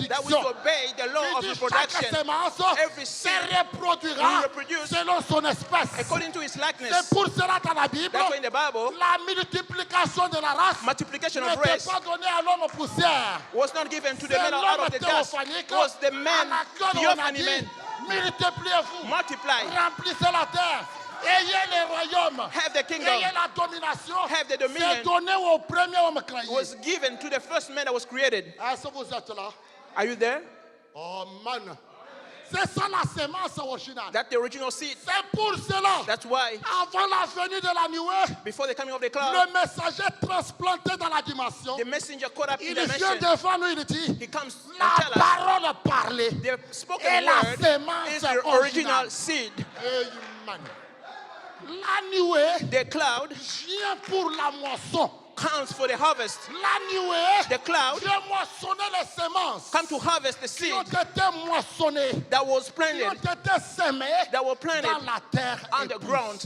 That we reproduction. obey the law of Il dit chaque reproduction sémence Every se seed reproduira will reproduce selon son espèce. according to his C'est likeness. pour cela dans la Bible, That's why in the Bible, la multiplication de la race multiplication of n'était race pas donnée à l'homme poussière. was not given to the C'est man out of the l'homme dust. théophanique It was the à man, laquelle the on a earthly dit, man. multipliez-vous, Multiply. remplissez la terre, ayez les royaumes, Have the kingdom. ayez la domination. Have the dominion. C'est donné au premier homme créé. Was given to the first man that was created. Est-ce que vous êtes là? Are you there? Oh man. C'est ça la sémence originale. That's the original seed. C'est pour cela, That's why avant la venue de la nuée, before the coming of the cloud, le messager transplanté dans la dimension, the messenger caught up in il the vient dimension. devant nous, il dit, He comes and la tells us parole parlée the est spoken la word sémence is the original originale. seed. Amen. La nuée The cloud vient pour la moisson. comes for the harvest. La nuée The cloud vient moissonner les semences come to harvest the qui seed ont été moissonnées, that was qui ont planted, été sémées that were planted dans la terre on the épouse. ground.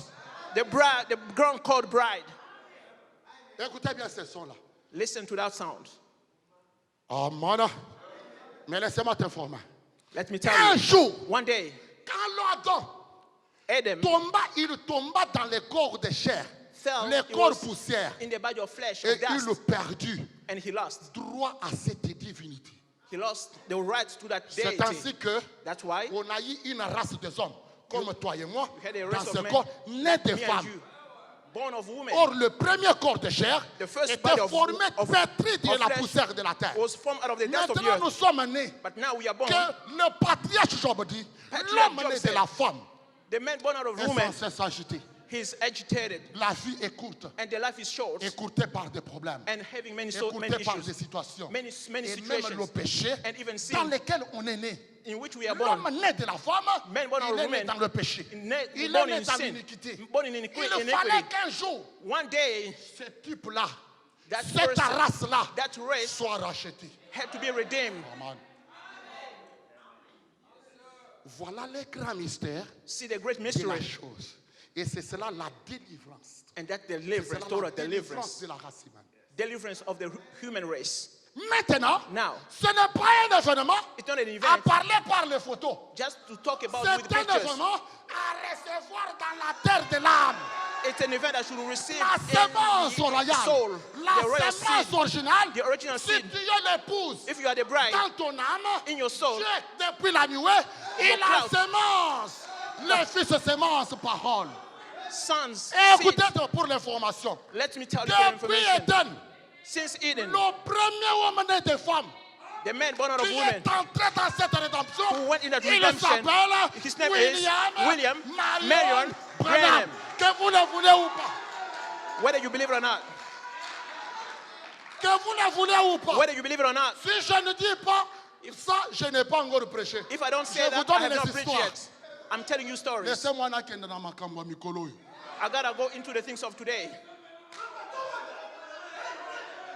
The bride, the ground called bride. Écoutez bien ces sons-là. Listen to that sound. Amen. Mais laissez-moi t'informer. Let me tell Un you. jour, One day, quand l'Adam Adam il tomba dans le corps de chair, fell le he corps was poussière, in the body of flesh, et of dust, il perdut and he lost. droit à cette divinité. He lost the right to that C'est deity. ainsi que That's why on a eu une race des hommes, comme toi et moi, we had a dans race ce of men, corps, né de me and femmes. you, born of woman. Or, le premier corps de chair The first était body of formé, pétri de of la flesh poussière de la terre. was formed out of the dust of the Maintenant, nous earth. sommes nés But now we are born. que le patriarche Job dit, Patriarch l'homme Job né de said, la femme The man born out of est woman, censé s'agiter. he's agitated, La vie est courte, and the life is short, écourtée par des problèmes, and having many écourtée par des issues, situations, many et même le situations, péché and even dans sin lequel on est né. in which we are born. L'homme né de la femme, Man born out il of est né woman, dans le péché. in- Il est born né in dans sin, l'iniquité. born in Il iniquity. fallait qu'un jour, One day, ce type-là, that cette person, race-là, that race soit rachetée. had to be redeemed. Amen. Voilà le grand mystère See the great de la mystery, chose. Et c'est cela la délivrance. and that C'est deliverance, cela total la délivrance deliverance, de la race humaine. deliverance of the human race. Maintenant, Now, ce n'est pas un événement it's not an à event parler par les photos. just to talk about with C'est un pictures. événement à recevoir dans la terre de l'âme. It's an event that should receive La sémence in the royale, soul, la the royal sémence seed. originale, The original si seed. tu es l'épouse If you are the bride, dans ton âme, in your soul, Dieu, depuis la nuée, et la cloud. sémence, le fils sémence, parole. sons, Et seed. écoutez pour l'information. Let me tell you the Depuis information. Éden, Since Eden, le premier homme né de femme the man born out of qui woman, est entré dans cette rédemption, who went in that il redemption, s'appelle his name William, is William Marion Marion Branham. Branham. Que vous le voulez ou pas. whether you believe it or not, Que vous le voulez ou pas. whether you believe it or not, Si je ne dis pas ça, je n'ai pas encore prêché. if I don't Je say vous that, I donne have not les preached histoires. yet. I'm telling you stories. Laissez-moi nakende na makambo ya mikolo oyo. I gotta go into the things of today.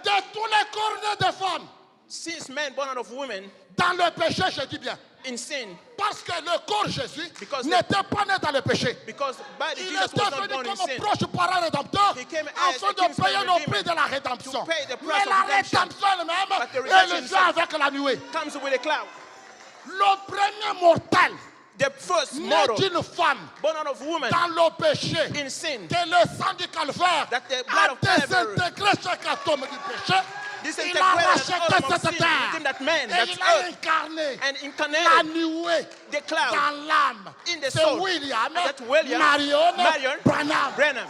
De tous les corps nés de femmes, Since men born out of women dans le péché, je dis bien. in sin, Parce que le corps Jésus Because n'était pas né dans le péché. because body Il Jesus était was not venu born in comme sin. proche parent rédempteur He came as afin a de kinsman payer le redeemer, prix de la rédemption. to pay the price Mais of la redemption. rédemption elle-même, But the elle redemption vient avec la nuée. Comes with a cloud. Le premier mortel The first né model d'une femme born out of woman dans le péché, in sin. que le sang du calvaire That the a blood of Calvary désintégré chaque atome du péché. Il a disintegrated racheté an atom of cette sin terre within that man, et that il a earth, incarné and la incarnated nuée the cloud dans l'âme. in the C'est soul. William, That William Marion Branham. Branham.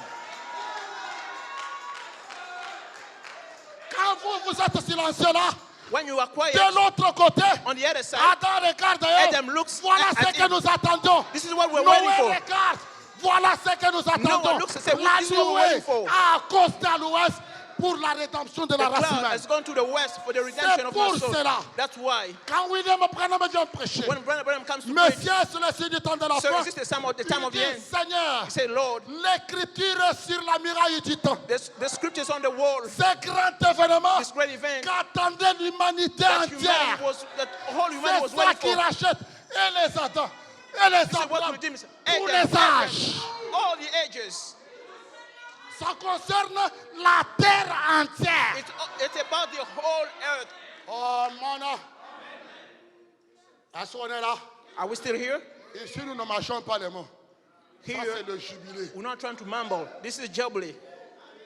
Quand vous êtes silencieux là, When you are quiet, de l'autre côté, on the other side, Adam regarde Adam looks voilà at ce que him. nous attendons. This is what we're Noé waiting for. regarde, voilà ce que nous attendons. one looks and says, La this is what we're nuée waiting for. a accosté à l'ouest pour la rédemption de The la race cloud humaine. has gone to the west for the redemption of pour my soul. cela. That's why Quand William Branham vient prêcher, when Branham comes to preach, Monsieur, c'est le signe du temps de la so fin. is this the time of the Il dit, end? Seigneur, He said, Lord, l'écriture sur la muraille du temps, the scriptures on the wall, ce grand événement this great event qu'attendait l'humanité that entière, that whole humanity was c'est ça waiting qui for. rachète et les Adam, et les This is what Abraham, redeems tous Adam, les âges. all the ages. Ça concerne la terre entière. It's about the whole earth. Oh, mon. Est-ce qu'on est là? Are we still here? Ici, nous ne marchons pas les mots. Ça, Here, c'est le jubilé. we're not trying to mumble. This is Jubilee.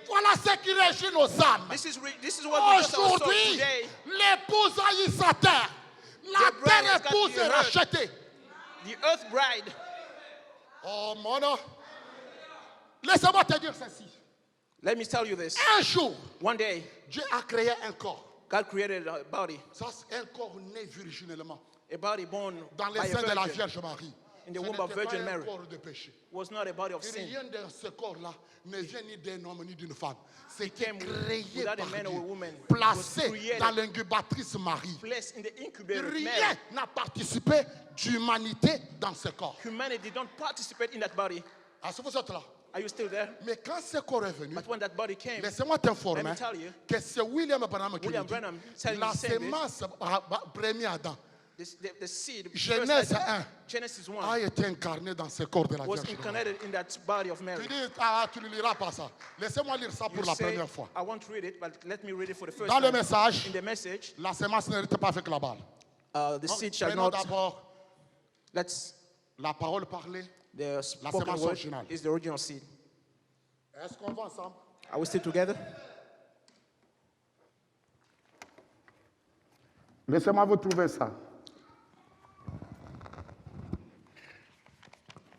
Voilà ce qui régit nos âmes. This is what we just our soul Aujourd'hui, today. l'épouse haït sa terre. La The bride has terre got épouse the est earth. rachetée. The earth bride. Oh, mon. Laissez-moi te dire ceci. Let me tell you this. Un jour, One day, Dieu a créé un corps. God created a body. Ça, c'est un corps né virginellement. A body born Dans les by seins de la a virgin. Vierge Marie. In the Ce womb of n'était pas Virgin un Mary. corps de péché. Was not a body of Et sin. rien de ce corps-là ne vient ni d'un homme ni d'une femme. C'était came créé without a par man or a Dieu, woman. It placé was created. dans l'incubatrice Marie. Placed in the incubator of Rien Mary. n'a participé d'humanité dans ce corps. Humanity did not participate in that body. Est-ce que vous êtes là? Are you still there? Mais quand ce corps est venu, But when that body came, laissez-moi t'informer Let me tell you. que c'est William Branham qui William le dit. Branham telling La me saying this. sémence premier Adam the seed, Genèse first Adam, 1. Genesis 1, a été incarné dans ce corps de la was Vierge Marie. incarnated in that body of Mary. Tu dis, ah, tu ne liras pas ça. Laissez-moi lire ça You pour la say, première fois. I won't read it, but let me read it for the first Dans le time. message, In the message, la sémence n'était pas avec la balle. the seed shall Prenons not. d'abord Let's. la parole parlée. The spoken semence word originale. is the original seed. Est-ce qu'on va ensemble? Are we still together? Laissez-moi vous trouver ça.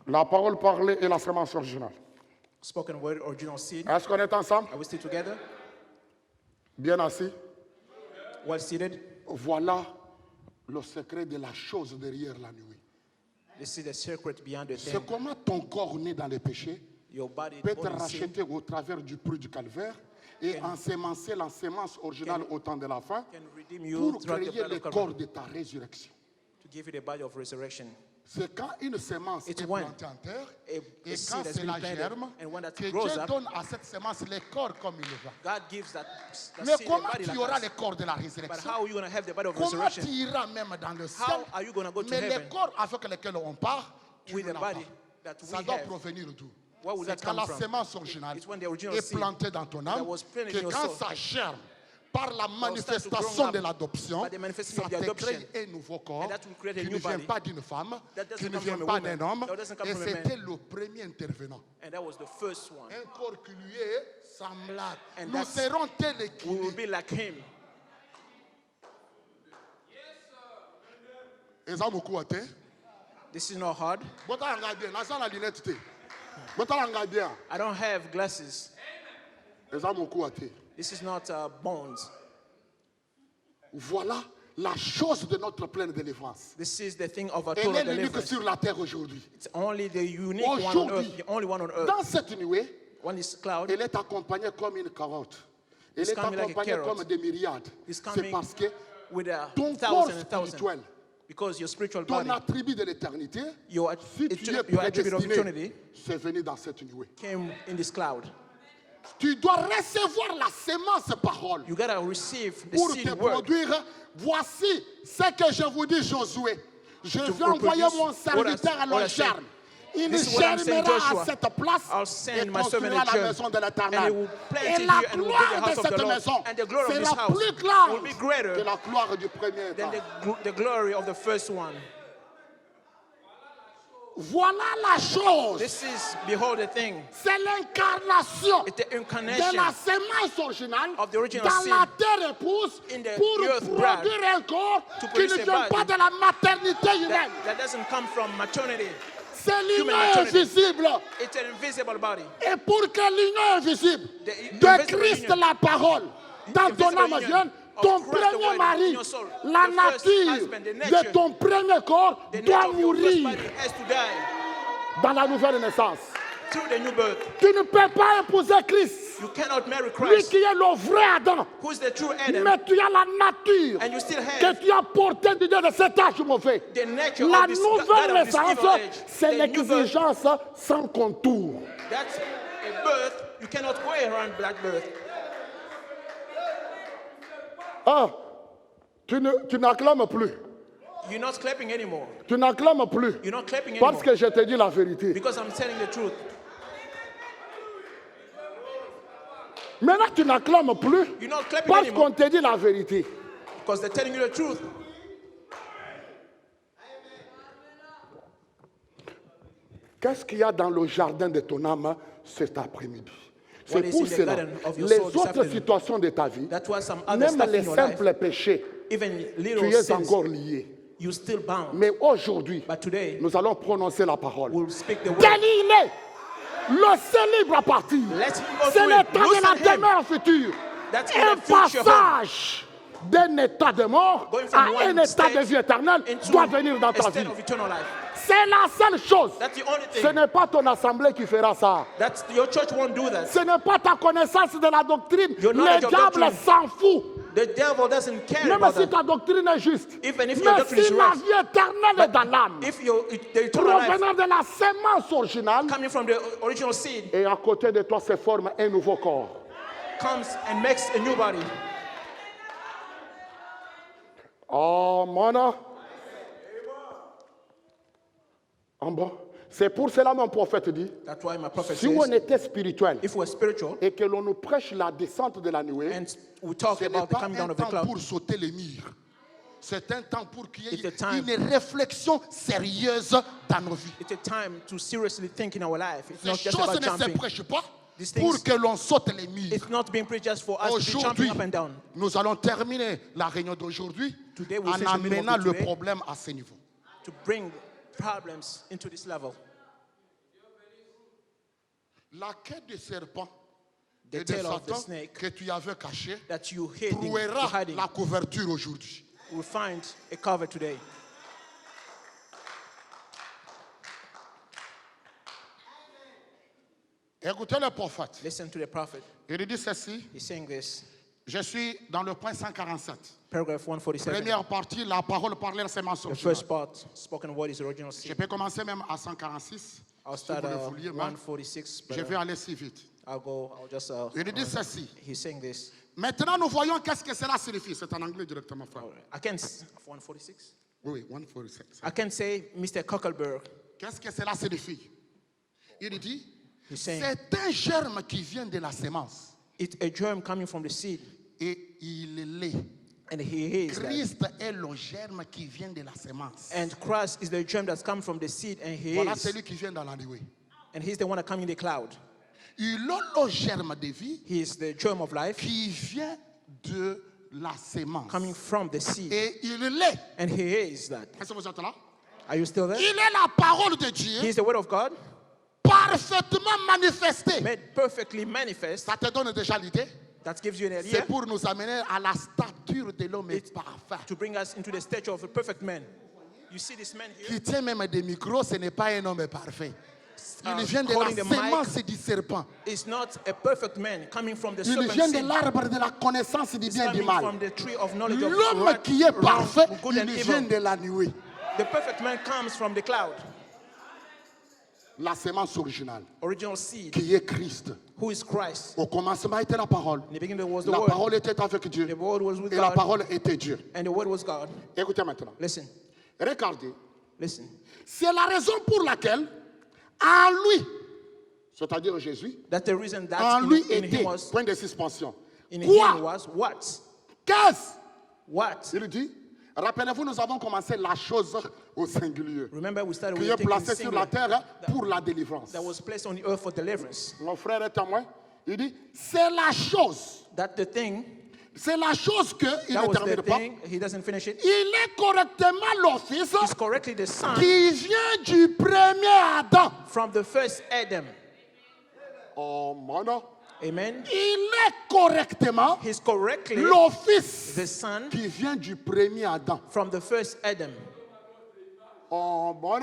La parole parlée et la sémence originale. Spoken word, original seed. Est-ce qu'on est ensemble? Are we still together? Bien assis. Well seated. Voilà le secret de la chose derrière la nuit. This is the secret beyond the C'est thing. comment ton corps né dans le péché Your body peut être born in sin racheté au travers du prix du calvaire et ensemencer la sémence originale au temps de la fin can redeem you pour throughout the créer blood le of corps Calvary de ta résurrection. to give you the body of resurrection. C'est quand une sémence It's est when plantée en terre a et seed quand has c'est been la planted germe and when that que grows Dieu up, donne à cette sémence le corps comme il le veut. God gives that Mais seed a comment body tu like auras that. le corps de la But résurrection? how are you going to have the body of Comment resurrection tu iras même dans le ciel? How are you gonna go to Mais le heaven corps avec lequel on part, tu with ne the l'as body pas. that we Ça doit have? provenir d'où? Where will C'est that quand come la from? sémence originale It's when the original est seed plantée dans ton âme that was planted que in your quand soul ça germe par la start to manifestation grow up de l'adoption, by the manifestation ça of the te adoption. crée un nouveau corps And that will create a qui new ne vient body pas d'une femme, that doesn't qui ne come vient from a pas woman, d'un homme. that doesn't come Et from a man. c'était le premier intervenant. And that was the first one. Un corps qui lui est semblable. And Nous that's- serons tels We will qu'il be like him. est. Eza beaucoup à terre. This is not hard. Bota langa bien. Là, ça la lunette té. Bota langa bien. I don't have glasses. Eza beaucoup à terre. This is not bones. Voilà la chose de notre pleine délivrance. This is the thing of a Elle est total l'unique deliverance. sur la terre aujourd'hui. It's only the unique one on Aujourd'hui, earth, the only one on earth. dans cette nuée, When this cloud elle est accompagnée comme une carotte. Elle It's est coming like a accompagnée carrot. comme des myriades. is C'est coming parce que with a ton corps thousand and thousand. spirituel, Because your spiritual ton body, attribut de l'éternité, your, si tu es your attribute of prédestiné, eternity c'est venu dans cette nuée. came in this cloud. Tu dois recevoir la sémence parole You gotta receive the pour seed te word. produire. Voici ce que je vous dis, Josué. Je vais reproduce envoyer mon what serviteur à I le said. germe. Il This is what I'm saying, germera à Joshua. cette place I'll et send my servant construira a la germ, maison de and he l'Éternel. will plant Et it la here and will build the gloire de house of the cette Lord, maison and the glory of this sera house plus will grande be greater que la gloire du premier than état. the glory of the first one. voilà la chose. This is, behold, the thing. C'est l'incarnation It's the de incarnation la sémence originale of the original dans seed la terre épouse in the pour earth bride produire un corps to qui ne produce a vient pas body de la maternité humaine. that doesn't come from maternity. C'est human l'union maternity. invisible. It's an invisible body. Et pour que l'union invisible The de invisible Christ union. la parole dans ton invisible âme union vienne, of ton Christ the premier word in mari, your soul. la The first nature husband, the de nature. ton premier corps The doit nature of your first mourir body has to die dans la nouvelle naissance. through the new birth. Tu ne peux pas épouser Christ, You cannot marry lui Christ, qui est le vrai Adam. who is the true Adam, Mais tu as la nature and you still que have tu as portée du Dieu de cet âge mauvais. the nature La of this, nouvelle that of this naissance, evil age. c'est The new birth, l'exigence sans contour. that's a birth. You cannot go around that birth. Ah, tu n'acclames plus. You're not clapping anymore. Tu n'acclames plus. You're not clapping anymore. Parce que je te dis la vérité. Because I'm telling the truth. Maintenant, tu n'acclames plus You're not clapping parce anymore. qu'on te dit la vérité. Because they're telling you the truth. Qu'est-ce qu'il y a dans le jardin de ton âme cet après-midi? What C'est is pour in the cela. garden of your Les soul this autres afternoon? situations de ta vie, That was some other même stuff les in your life. simples péchés, Even tu little es sins, encore lié. you still bound. Mais aujourd'hui, But today, nous allons prononcer la parole. we'll speak the word. Déliez, le libre à partir. Let him go C'est through le it. temps de la Loosen him. demeure future. That's in Un the future home. passage d'un état de mort Going from à un one état de state vie éternelle into doit venir dans a ta state vie. of eternal life. C'est la seule chose. That's the only Ce thing. n'est pas ton assemblée qui fera ça. That's your church won't do that. Ce n'est pas ta connaissance de la doctrine. Your Le knowledge of diable doctrine. s'en fout. The devil doesn't care Même about si that. ta doctrine est juste. Even if your Mais doctrine is si la right. vie éternelle est dans l'âme, If the eternal life provenant de la sémence originale, coming from the original seed et à côté de toi se forme un nouveau corps. comes and makes a new body. Oh, mon. En bas. C'est pour cela mon prophète dit, That's why my prophet si on says, était spirituel if we're spiritual et que l'on nous prêche la descente de la nuée, and we talk ce n'est about the pas coming un down of the temps cloud, pour sauter les murs. C'est un temps pour qu'il y It's a ait time. une réflexion sérieuse dans nos vies. it's a time to seriously think in our life. It's Ces not just choses about ne se jumping. prêchent pas These pour things- que l'on saute les murs. It's not being preached just for us to be Aujourd'hui, jumping up and down. nous allons terminer la réunion d'aujourd'hui Today we'll en finish the meeting of amenant le today. problème à ce niveau. To bring problems into this level. La quête du serpent The et de tail of the Satan snake que tu avais caché that you hid, trouveras hiding, la couverture aujourd'hui. will find a cover today. Écoutez le prophète. Listen to the prophet. Il dit ceci. He's saying this. Je suis dans le point 147. Paragraph 147. Première partie, la parole parlée, c'est The mensonge. first part, spoken word is original Je seed. peux commencer même à 146. I'll Si start vous le vouliez, mais 146, but je vais aller si vite. I'll just. Il dit ceci. He's saying this. Maintenant, nous voyons qu'est-ce que cela signifie. C'est en anglais directement, frère. I can't. 146. Oui, 146. I can say, Mr. Kuckelberg. Qu'est-ce que cela signifie? Il dit, He's saying c'est un germe qui vient de la sémence. it's a germ coming from the seed, Et il l'est. and he is that. Christ est le germe qui vient de la sémence. And Christ is the germ that's come from the seed, and he Voilà is, celui qui vient dans la nuée. and he's the one that comes in the cloud. Il a le germe de vie He is the germ of life qui vient de la sémence. coming from the seed, Et il l'est. and he is that. Est-ce que vous êtes là? Are you still there? Il est la parole de Dieu He is the word of God, parfaitement manifestée. made perfectly manifest. Ça te donne déjà l'idée? That gives you an idea C'est pour nous amener à la stature de l'homme parfait. to bring us into the stature of a perfect man. You see this man here? Qui tient même des micros, ce n'est pas un homme parfait. Il vient de holding la the mic sémence du serpent. is not a perfect man coming from the Il serpent vient de seed. l'arbre de la connaissance du It's bien et du coming mal. from the tree of knowledge of L'homme right, qui est wrong, parfait, good il and vient evil. de la nuée. The perfect man comes from the cloud, La sémence originale, original seed, qui est Christ. who is Christ. Au commencement était la parole. In the beginning there was the La word, parole était avec Dieu. the word was with Et la God, parole était Dieu. and the word was God. Écoutez maintenant. Listen, Regardez. listen. C'est la raison pour laquelle, en lui, c'est-à-dire Jésus, That's the reason en that lui in était, him was, point de suspension. in him Quoi? was what? Qu'est-ce? What? Il dit, Rappelez-vous, nous avons commencé la chose au singulier, Remember, we started qui with est taking placée sur la singular terre pour la délivrance. that was placed on the earth for deliverance. Mon frère est témoin. Il dit, c'est la chose. That the thing, C'est la chose qu'il that ne was termine the pas. thing, he doesn't finish it. Il est correctement l'office He's correctly the son qui vient du premier Adam. from the first Adam. Oh, mon. Amen. Il est correctement He's correctly l'office the son qui vient du premier Adam. from the first Adam. Oh, mon.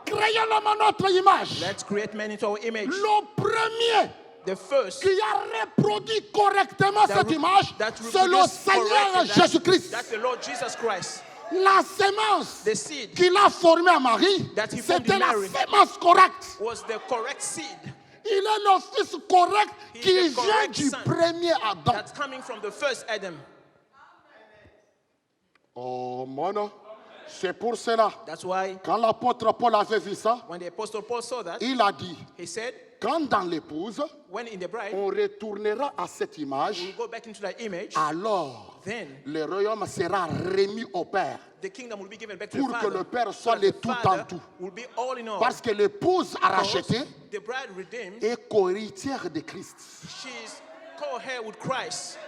Créons-le à notre image. Let's create man into our image. Le premier The first qui a reproduit correctement cette image, that c'est le reproduced Seigneur correctly Jésus-Christ. that's the Lord Jesus Christ. La sémence The seed qu'il a formée à Marie, that he formed c'était in la Mary. sémence correcte. Was the correct seed Il est le fils correct He qui is the vient correct du son. premier Adam. that's coming from the first Adam. Oh, mon. C'est pour cela, That's why quand l'apôtre Paul avait vu ça, when the apostle Paul saw that, il a dit, he said, quand dans l'épouse, when in the bride on retournera à cette image, we go back into that image, alors then le royaume sera remis au Père. the kingdom will be given back to Pour the que Father. le Père so soit that le the tout en Father tout. will be all in all. Parce que l'épouse a Because racheté the bride redeemed, et co-héritière de Christ. she's co-heir with Christ.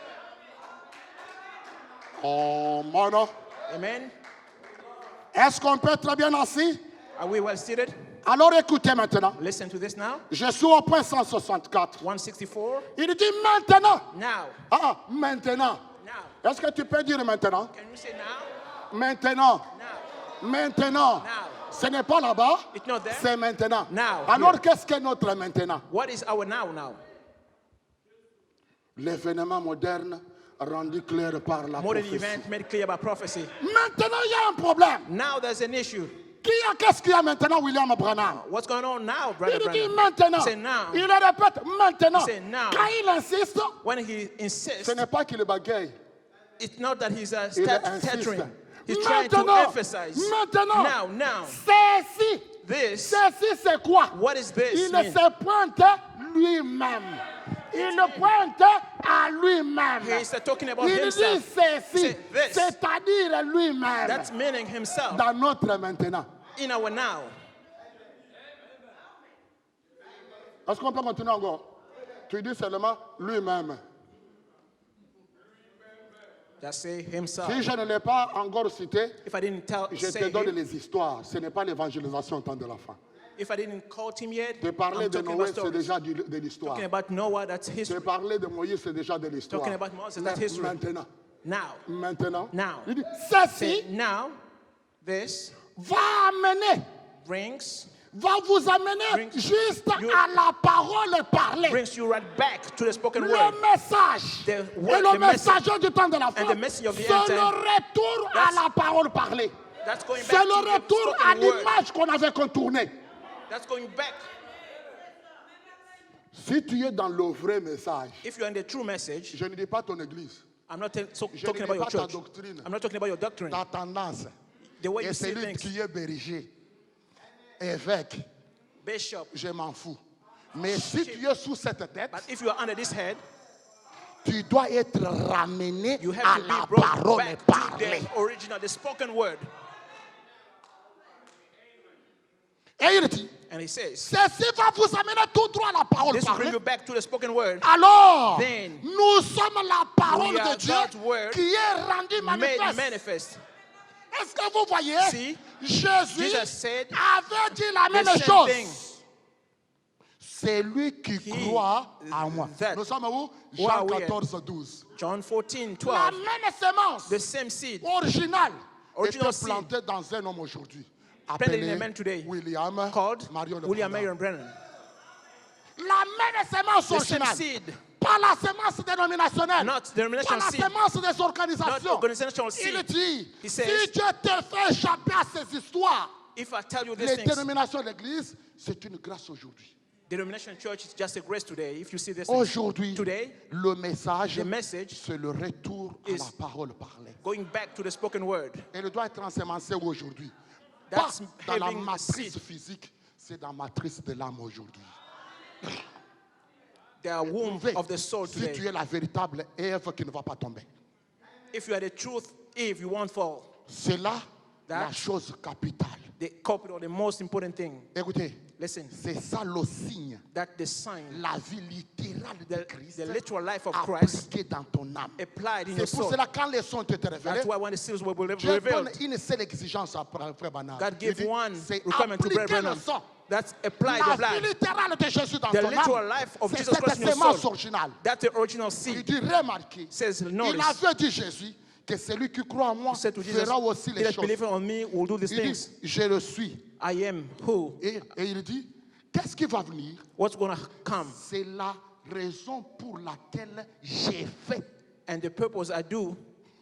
Oh, mon. Amen. Est-ce qu'on peut être bien assis? Are we well seated? Alors écoutez maintenant. Listen to this now. Je suis au point 164. 164. Il dit maintenant. Now. Maintenant. Now. Est-ce que tu peux dire maintenant? Can you say now? Maintenant. Now. Maintenant. Now. Ce n'est pas là-bas. It's not there. C'est maintenant. Now, Alors here. qu'est-ce que notre maintenant? What is our now? L'événement moderne rendu clair par la Modern prophétie. event made clear by prophecy. Maintenant, il y a un problème. Now there's an issue. Qu'est-ce qu'il y a maintenant, William Branham? What's going on now, Brother Il dit Branham? maintenant. Say now. Il le répète maintenant. Say now. Quand il insiste, When he insists, ce n'est pas qu'il bagaille. it's not that he's Il insiste. stuttering. He's trying to Maintenant. emphasize. Maintenant. Now. Ceci. This. Ceci, c'est quoi? What is this? Il mean? se pointe lui-même. Il le pointe à lui-même. He's talking about Il dit himself. ceci, Say this. c'est-à-dire lui-même. That's meaning himself Dans notre maintenant. in our now. Est-ce qu'on peut continuer encore? Tu dis seulement lui-même. Just say himself. Si je ne l'ai pas encore cité, If I didn't je say te donne him, les histoires. Ce n'est pas l'évangélisation au temps de la fin. if I didn't quote him yet, Te parler I'm de talking Noé, about c'est stories. déjà de l'histoire. Talking about Noah, that's Te history. parler de Moïse, c'est déjà de l'histoire. Talking about Moses, Mais that's history. Maintenant. Now. Maintenant. Now. Il dit, Say ceci now, this va amener, brings va vous amener Brings juste you- à la parole parlée. you right back to the spoken Le word. message. The Et word, le the message. messager du temps de la fin, And the message of the c'est end le time. retour à That's- la parole parlée. That's going back C'est to le the retour à spoken word. l'image qu'on avait contournée. That's going back. Si tu es dans le vrai message, If you're in the true message, je ne dis pas ton église, I'm not je talking ne about dis your pas ta church. doctrine, I'm not talking about your doctrine. ta tendance. The way Et you see celui things. qui est berger, évêque, Bishop. je m'en fous. Mais si tu es sous cette tête, But if you are under this head, tu dois être ramené you à have to la be brought parole back to parlée. the original, the spoken word. Et il dit, And he says, ceci va vous amener tout droit à la parole this will parlée. bring you back to the spoken word. Alors, Then, nous sommes la parole we are de Dieu God's word qui est rendue Made manifeste. manifest. Est-ce que vous voyez? See, Jésus Jesus said avait dit la même same chose. thing. C'est lui qui croit en moi. that- Nous sommes où? Where are Jean we at? 14, 12. John 14, La 12. même sémence The same seed originale Original était plantée dans un homme aujourd'hui. planted in Appelé a man today William called Marion Le William Branham. Marion Brennan. La même sémence The same originale. seed, Pas la sémence dénominationnelle. not Pas denominational la seed, sémence des not organisations. organizational Il seed. dit, He si says, Dieu te fait échapper à ces histoires, If I tell you these les things, dénominations de l'Église, c'est une grâce aujourd'hui. denominational church is just a grace today. If you see this things. Aujourd'hui, Today, le message, the message c'est le retour à is- la parole parlée. going back to the spoken word. Elle doit être ensemencée aujourd'hui. Pas That's dans la having matrice seed. physique, c'est dans la matrice de l'âme aujourd'hui. The womb Trouvez, of the soul si tu today. es la véritable Ève qui ne va pas tomber. If you are the truth, Eve, you won't fall. C'est là la That- chose capitale. the capital, the most important thing. Écoutez, Listen, c'est ça le signe. that the sign, La vie littérale de Christ the literal life of Christ appliquée dans ton âme. applied in C'est your pour soul. cela quand les sons étaient révélés, That's why when the seals were Dieu donne revealed, une seule exigence à Frère Branham. God Il gave dit, one c'est requirement to Brother appliquer le Branham. sang. That's apply the La vie blood. littérale de Jésus dans The ton literal âme. life of C'est Jesus cette Christ in your sémence soul. originale. That's the original Il seed. dit, remarquez, Says, il notice, avait dit Jésus que celui qui croit en moi he said to Jesus, fera aussi he les that choses. believeth on me will do these Il things. dit, je le suis. I am who? Et il dit, qu'est-ce qui va venir? What's going to come? C'est la raison pour laquelle j'ai fait. And the purpose I do,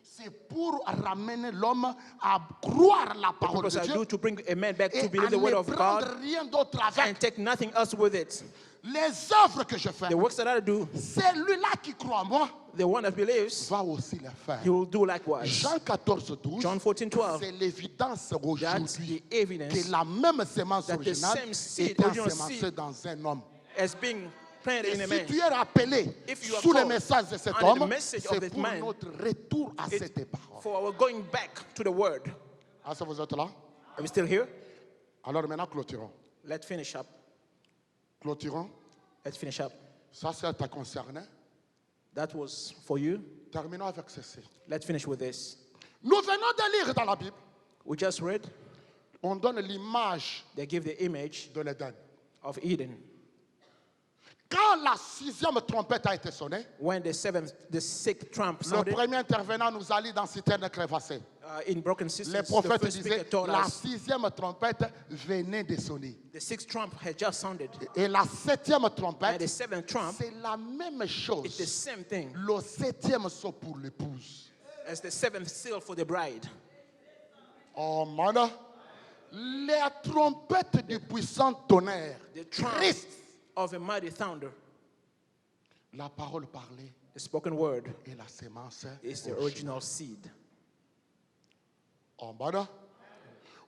C'est pour ramener l'homme à croire la the parole purpose de I Dieu do to bring a man back et to à believe the word ne of prendre God rien d'autre and avec. take nothing else with it. Les œuvres que je fais, The works that I do, celui-là qui croit en moi the one that believes, va aussi les faire. he will do likewise. Jean 14, 12, John 14:12. c'est l'évidence That's aujourd'hui the evidence que la même sémence that the originale same seed, est original ensemencée seed, dans un homme. as being planted Et in a si man. tu es rappelé If you are sous le called message de cet under the homme, message of c'est that pour man, notre retour à It's cette parole. for our going back to the word. Ah, ça vous êtes là? Are we still here? Alors maintenant, clôturons. Let's finish up. Clôturons. Let's finish up. Ça, ça t'a concerné. That was for you. Terminons avec ceci. Let's finish with this. Nous venons de lire dans la Bible, We just read, on donne l'image they give the image de l'Éden. of Eden. Quand la 6e trompette a été sonnée, When the sixth trump le sounded premier intervenant nous a dit dans citerne crévassée. in broken systems, Les the prophètes first speaker disaient told la us 6e trompette venait de sonner. the sixth trump had just sounded. Et la 7e And the trompette, seventh trump, c'est la même it's the chose. same thing Le 7e son pour l'épouse. as the seventh seal for the bride. Oh, man. Les trompettes du puissant tonnerre. The trump Christ. of a mighty thunder, La parole parlée the spoken word, et la sémence. is the original seed. Oh, man.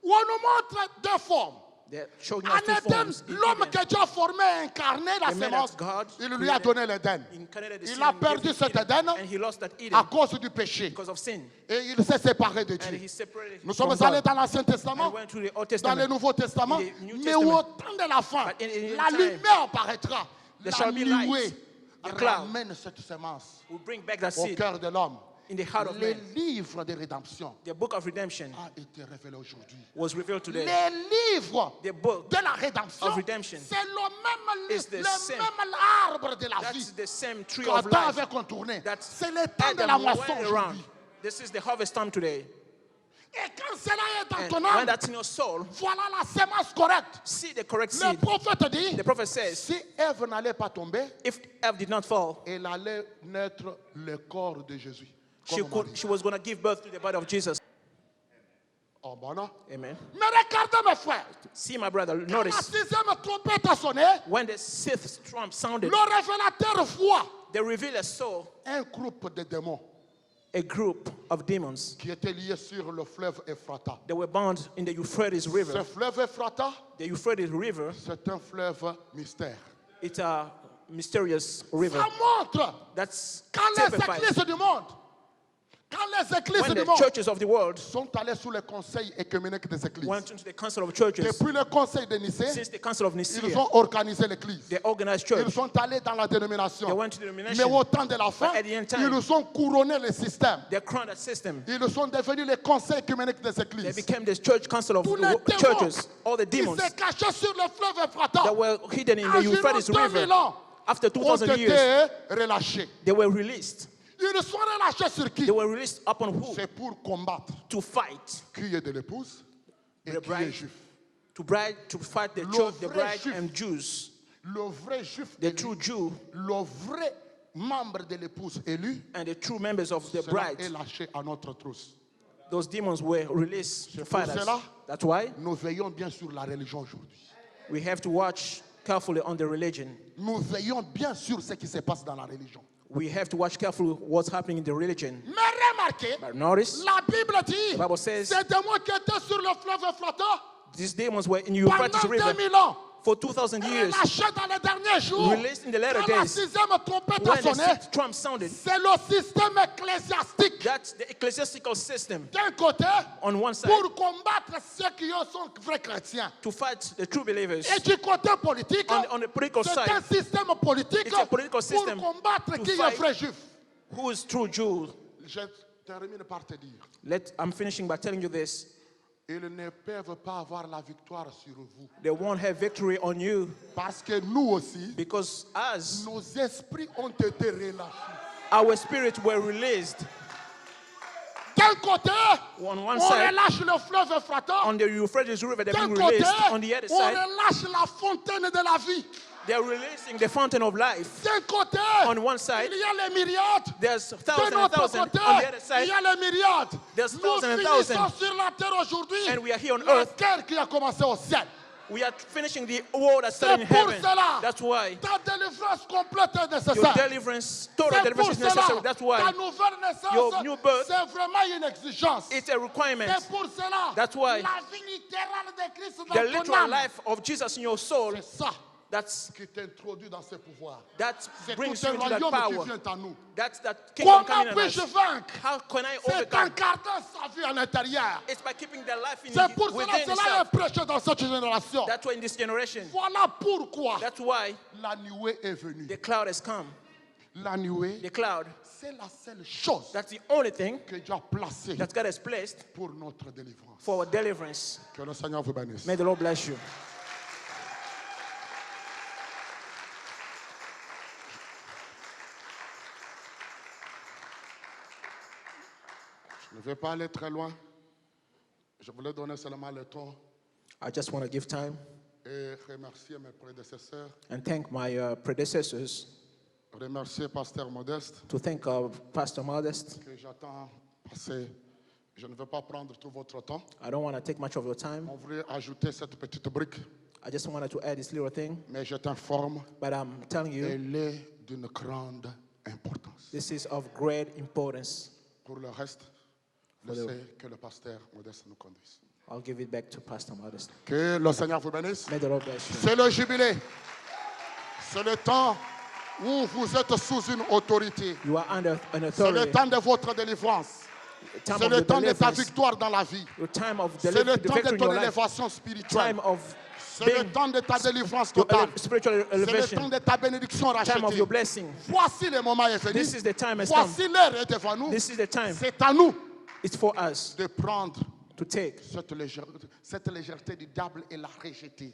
Où on nous montre deux formes. They're showing En us two Éden, forms. In l'homme Eden, que Dieu a formé et incarné la the man sémence, that God il lui a created, donné l'Éden. incarnated the Il sin a and gave perdu him cet Eden, Éden and he lost that Eden à cause du péché. because of sin. Et il s'est séparé de And Dieu. he separated Nous from sommes allés God dans l'Ancien Testament, and went to the Old dans le Testament. Nouveau Testament, In the New mais au Testament. temps de la fin, But in la time, lumière paraîtra. there La shall be light. nuée The cloud ramène cette sémence will bring back that au seed cœur de l'homme. in the heart of Le man. livre de rédemption The book of redemption a été révélé aujourd'hui. was revealed today. Les livres The book de la rédemption, of redemption c'est le même is livre, the le same. même arbre de la vie. That's the same tree of Qu'Adam life avait contourné. that C'est le temps de la Adam moisson went around. aujourd'hui. This is the harvest time today. Et quand cela est dans And ton when âme, that's in your soul, voilà la sémence correcte. see the correct Le seed. prophète dit, The prophet says, si Ève n'allait pas tomber, if Eve did not fall, elle allait naître le corps de Jésus. she was going to give birth to the body of Jesus. Oh, bon, non? Amen. Mais regardez mes frères, See, my brother, quand la notice 6e trompette a sonné, when the sixth trump sounded, le révélateur voit the revealer saw un groupe de démons a group of demons. qui étaient liés sur le fleuve Ephrata. They were bound in the Euphrates Ce River. fleuve Ephrata, The Euphrates River, c'est un fleuve mystère. it's a mysterious river. Ça montre That's quand les typifies églises du monde, quand les églises when du the monde churches of the world sont allés sous le conseil écuménique des églises. went into the council of churches. Depuis le conseil de Nicée, Since the council of ils Nicaea, ont organisé l'église. they organized Ils church. sont allés dans la dénomination. They went to the Mais denomination. au temps de la fin, But at the end time, ils ont couronné le système. They crowned that system. Ils sont devenus le conseil écuménique des They églises. became the church council of Tous les churches. All the démons demons qui se cachaient sur le fleuve Ephrata that were hidden in the environ Euphrates 2000 River, ans after ont 2,000 years, été relâchés. they were released. Ils sont relâchés sur qui? They were released upon who? C'est pour combattre To fight qui est de l'épouse et The qui est bride. juif. to fight the Le church, the vrai bride, juif. and Jews. Le vrai juif, The élu, true Jew le vrai membre de l'épouse élu, and the true members of the cela bride. est lâché à notre trousse. Those demons were released C'est to pour fight us. cela- That's why Nous veillons bien sur la religion aujourd'hui. we have to watch carefully on the religion. Nous veillons bien sur ce qui se passe dans la religion. We have to watch carefully what's happening in the religion. Mais remarquez, But notice, la Bible dit, The Bible says- ces démons qui étaient sur le fleuve Ephrata these demons were in Euphrates pendant River 2000 ans, for 2,000 years, relâché dans les derniers jours, released in the latter quand la days, sixième trompette a when the sonné, sixth trump sounded, c'est le système ecclésiastique. that's the ecclesiastical system D'un côté, on one side pour combattre ceux qui sont vrais chrétiens. to fight the true believers. Et du côté politique, On the political c'est un side, système politique it's a political system pour combattre to qui est fight vrai juif. who is true Jew. Je termine par te dire, I'm finishing by telling you this. ils ne peuvent pas avoir la victoire sur vous. They won't have victory on you Parce que nous aussi, because us, nos esprits ont été relâchés. our spirits were released. D'un côté, On on one side, relâche le fleuve Ephrata. on the Euphrates River, they're D'un being côté, released. On the other on side, relâche la fontaine de la vie. they're releasing the fountain of life. D'un côté, On one side, il y a les myriades. there's De thousands and notre thousands. côté, On the other il side, y a les myriades. there's Nous thousands and finissons thousands. sur la terre aujourd'hui And we are here on la earth. guerre qui a commencé au ciel. We are finishing the war that started in C'est pour heaven. cela. That's why Ta délivrance complète est your nécessaire. deliverance, total C'est deliverance pour is necessary. cela. That's Ta why nouvelle your naissance, new birth, c'est vraiment une exigence. it's a requirement. C'est pour cela. That's why la vie littérale de Christ dans The ton literal âme, life of Jesus in your soul, c'est ça that's qui t'introduit dans ce pouvoir. that C'est brings tout you un into that royaume qui power. vient en nous. That's that kingdom Comment coming in puis-je us. vaincre? How can I C'est en overcome? gardant sa vie à l'intérieur. It's by keeping the life in C'est pour cela within que cela itself. est prêché dans cette génération. That's why in this generation, Voilà pourquoi that's why la nuée est venue. the cloud has come. La nuée, The cloud, c'est la seule chose that's the only thing que Dieu a placée that God has placed pour notre délivrance. for our deliverance. Que le Seigneur vous bénisse. May the Lord bless you. Je ne vais pas aller très loin. Je voulais donner seulement le temps I just want to give time et remercier mes prédécesseurs. and thank my predecessors, Remercier Pasteur Modeste to thank Pastor Modest. que j'attends passer. Je ne vais pas prendre tout votre temps. I don't want to take much of your time. On voulait ajouter cette petite brique, I just wanted to add this little thing, mais je t'informe, but I'm telling you, elle est d'une grande importance. this is of great importance. Pour le reste, laissez que le pasteur Modeste nous conduise. I'll give it back to Pastor Modest. Que le Seigneur vous bénisse. May the Lord bless you. C'est le jubilé. C'est le temps où vous êtes sous une autorité. You are under an C'est le authority. temps de votre délivrance. Time C'est of le your temps de ta deliverance. victoire dans la vie. Your time of C'est le the temps de victory in ton your life. élévation spirituelle. Time of C'est le being temps de ta délivrance your totale. spiritual C'est le temps elevation. de ta bénédiction Time of rachetée. your blessing. Voici le moment est venu. This is the time has come. Voici l'heure est devant nous. This is the time. C'est à nous It's for us de prendre to take cette légèreté du diable et la rejeter.